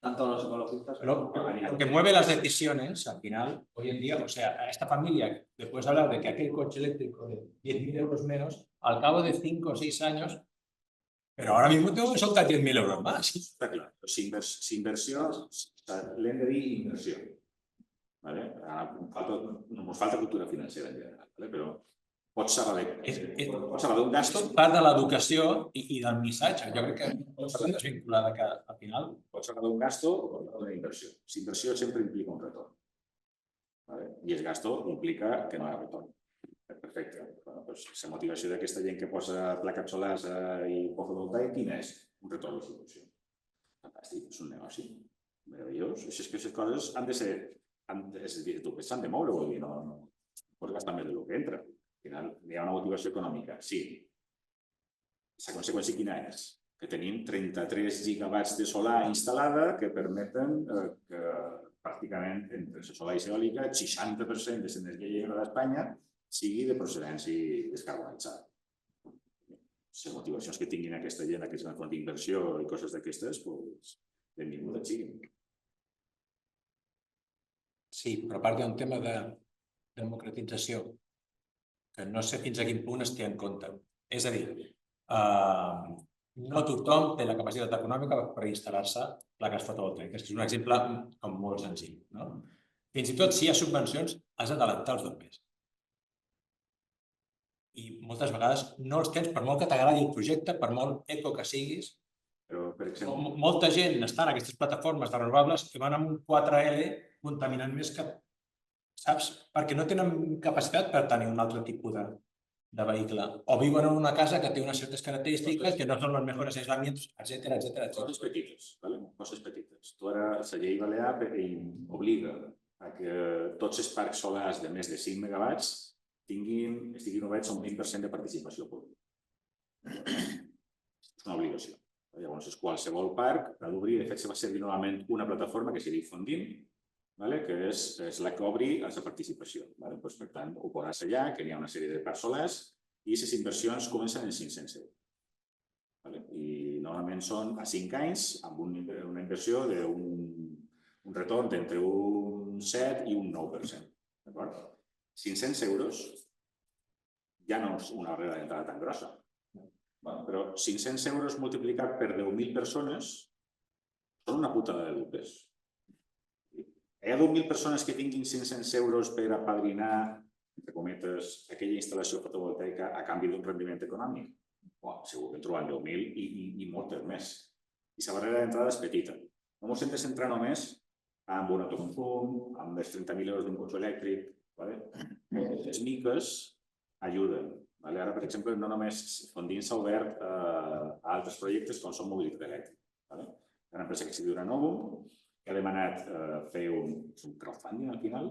Tanto los ecologistas como lo que mueve las decisiones, al final, hoy en día, o sea, a esta familia le puedes hablar de que aquel coche eléctrico de 10.000 euros menos, al cabo de 5 o 6 años, pero ahora mismo tengo que soltar 10.000 euros más. Està clar. Inversió, l'hem de dir inversió. Ens falta cultura financera en general, però pots saber d'un gasto. Part de l'educació i del missatge. Jo crec que és vinculada que al final... Pots saber d'un gasto o d'una inversió. L'inversió sempre implica un retorn. I el gasto implica que no hi ha retorn. Perfecte. La motivació d'aquesta gent que posa plaques solars i fotovoltaic, quina és? Un retorn de producció. Fantàstic, és un negoci. Meravellós. És que les coses han de ser... s'han de moure, vol dir, no pots gastar més del que entra. Al final, hi ha una motivació econòmica, sí. La conseqüència quina és? Que tenim 33 gigawatts de solar instal·lada que permeten que pràcticament entre la solar i l'eòlica el 60% de l'energia lliure d'Espanya sigui de procedència descarbonitzada. Les motivacions que tinguin aquesta gent, aquesta font d'inversió i coses d'aquestes, benvingudes siguin. Sí, però a part hi ha un tema de democratització que no sé fins a quin punt es té en compte. És a dir, no tothom té la capacitat econòmica per instal·lar-se plaques fotovoltaiques, que és un exemple com molt senzill. Fins i tot si hi ha subvencions, has d'adelantar els dopers. I moltes vegades no els tens, per molt que t'agradi el projecte, per molt eco que siguis. Molta gent està en aquestes plataformes de renovables que van amb un 4L contaminant més que... Saps? Perquè no tenen capacitat per tenir un altre tipus de vehicle. O viuen en una casa que té unes certes característiques que no són les millors aislamientos, etcètera. Coses petites, coses petites. Tu ara, la llei balear obliga a que tots els parcs solars de més de 5 megawatts estiguin oberts a un 20% de participació pública. És una obligació. Llavors, qualsevol parc ha d'obrir, de fet, se va servir novament una plataforma que es diu Fondim, que és la que obri a la participació. Per tant, ho podràs allà, que hi ha una sèrie de parcs solars i les inversions comencen en 500 euros. I normalment normalment són a 5 anys amb una inversió d'un retorn d'entre un 7 i un 9%. D'acord? 500 euros ja no és una barrera d'entrada tan grossa. Però 500 euros multiplicat per 10.000 persones són una putada de dubtes. Hi ha 10.000 persones que tinguin 500 euros per apadrinar, entre cometes, aquella instal·lació fotovoltaica a canvi d'un rendiment econòmic. Segur que en troben 10.000 i moltes més. I la barrera d'entrada és petita. No ens hem de centrar només amb un autoconsum, amb els 30.000 euros d'un cotxe elèctric. Les miques ajuden. Ara, per exemple, no només Fondint s'ha obert a altres projectes com són mobilitat elèctrica. Una empresa que es diu Novum, que ha demanat fer un crowdfunding al final,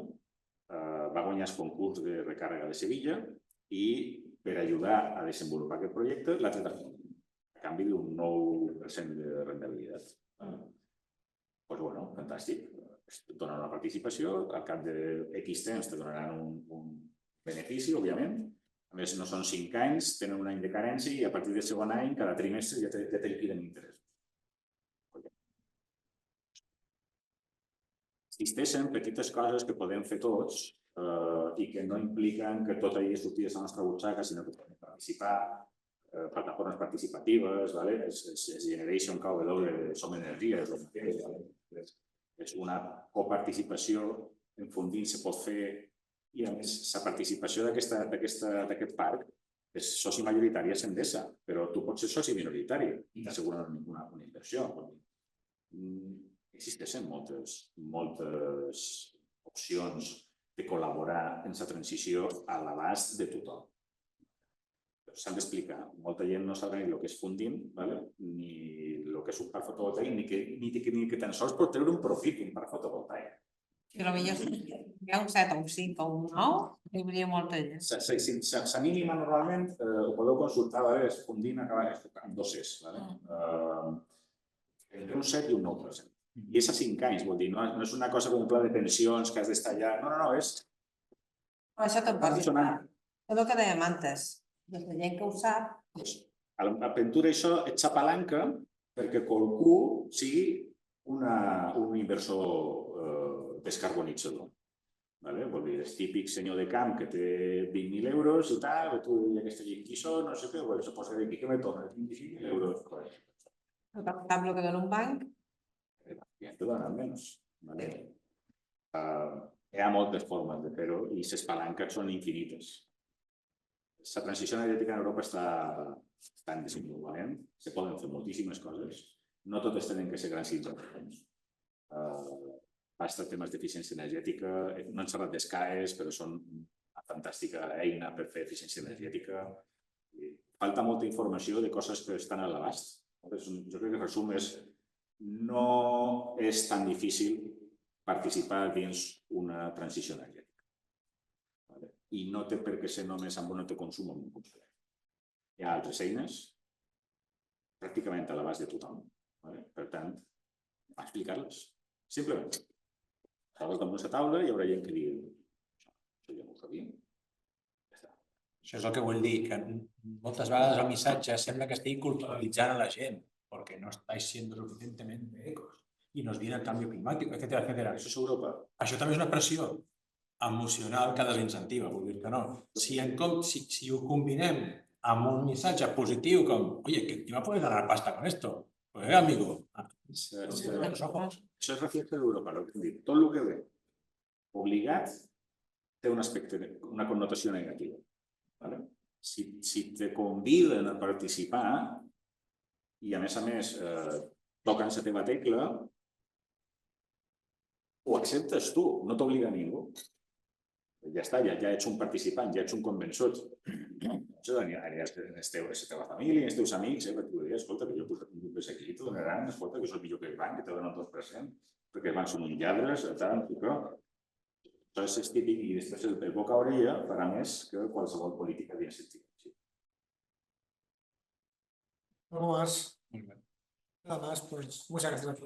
va guanyar el concurs de recàrrega de Sevilla i per ajudar a desenvolupar aquest projecte l'ha tret a canvi d'un 9% de rendibilitat. Doncs, bueno, fantàstic. Et donen una participació, al cap de X temps te donaran un benefici, òbviament. A més, no són 5 anys, tenen un any de carència i a partir del segon any, cada trimestre, ja te liquiden interès. Existeixen petites coses que podem fer tots i que no impliquen que tot hagi de sortir de la nostra butxaca, sinó que podem participar, plataformes participatives, és Generation KW de Som Energia, és una coparticipació en Fondint se pot fer i a més la participació d'aquest parc és soci majoritari a Endesa, però tu pots ser soci minoritari i t'asseguren una inversió. Existeixen moltes opcions de col·laborar en la transició a l'abast de tothom. S'han d'explicar. Molta gent no sabrà ni el que és Fondint, ni el que és un parc fotovoltaic, ni que tan sols pot treure un profit d'un parc fotovoltaic. I potser hi ha un 7 o un 5 o un 9, hi hauria molta gent. La mínima normalment ho podeu consultar, és Fondint acaba amb 2 Cs. Entre un 7 i un 9%. I és a 5 anys, vol dir, no és una cosa com un pla de pensions que has d'estar allà. No, és... Això tampoc és el que dèiem antes. La gent que ho sap... A l'aventura això et xapalanca perquè qualcú sigui un inversor descarbonitzador. Vol dir, és típic senyor de camp que té 20.000 euros i tal, tu i aquesta gent qui són, no sé què, se posa d'aquí que me torna 25.000 euros. Sap el que dona un banc? Ja te donen menys. Hi ha moltes formes de fer-ho i les palanques són infinites. La transició energètica en Europa està en desenvolupament. Se poden fer moltíssimes coses. No totes tenen que ser grans inversions. Basta temes d'eficiència energètica. No han xerrat d'escaes, però són una fantàstica eina per fer eficiència energètica. Falta molta informació de coses que estan a l'abast. Jo crec que el resum és no és tan difícil participar dins una transició energètica. I no té per què ser només amb un autoconsum o un consum. Hi ha altres eines pràcticament a l'abast de tothom. Per tant, explicar-les. Simplement. Estàs damunt la taula i hi haurà gent que digui això ja m'ho sabia. Això és el que vull dir, que moltes vegades el missatge sembla que estigui culpabilitzant a la gent perquè no estáis siendo suficientemente ecos y nos viene el cambio climático, etcétera, etcétera. Això és Europa. Això també és una pressió emocional que desincentiva, vull dir que no. Si ho combinem amb un missatge positiu com, oye, ¿quién va a poder ganar pasta con esto? Pues, amigo. Això és reflex d'Europa, el que hem dit. Tot el que ve obligat té un aspecte, una connotació negativa. Si te conviden a participar i, a més, toquen la teva tecla, ho acceptes tu, no t'obliga ningú. Ja està, ja ets un participant, ja ets un convençut. Això aniràs a la teva família, als teus amics, perquè tu diries, escolta, que jo he posat un grup aquí, te donaran, escolta, que soc millor que el banc, que te donen el 2%, perquè els bancs són uns lladres, tal, però això és típic i després el boca a orella farà més que qualsevol política d'incentiu. Nada más, pues muchas gracias.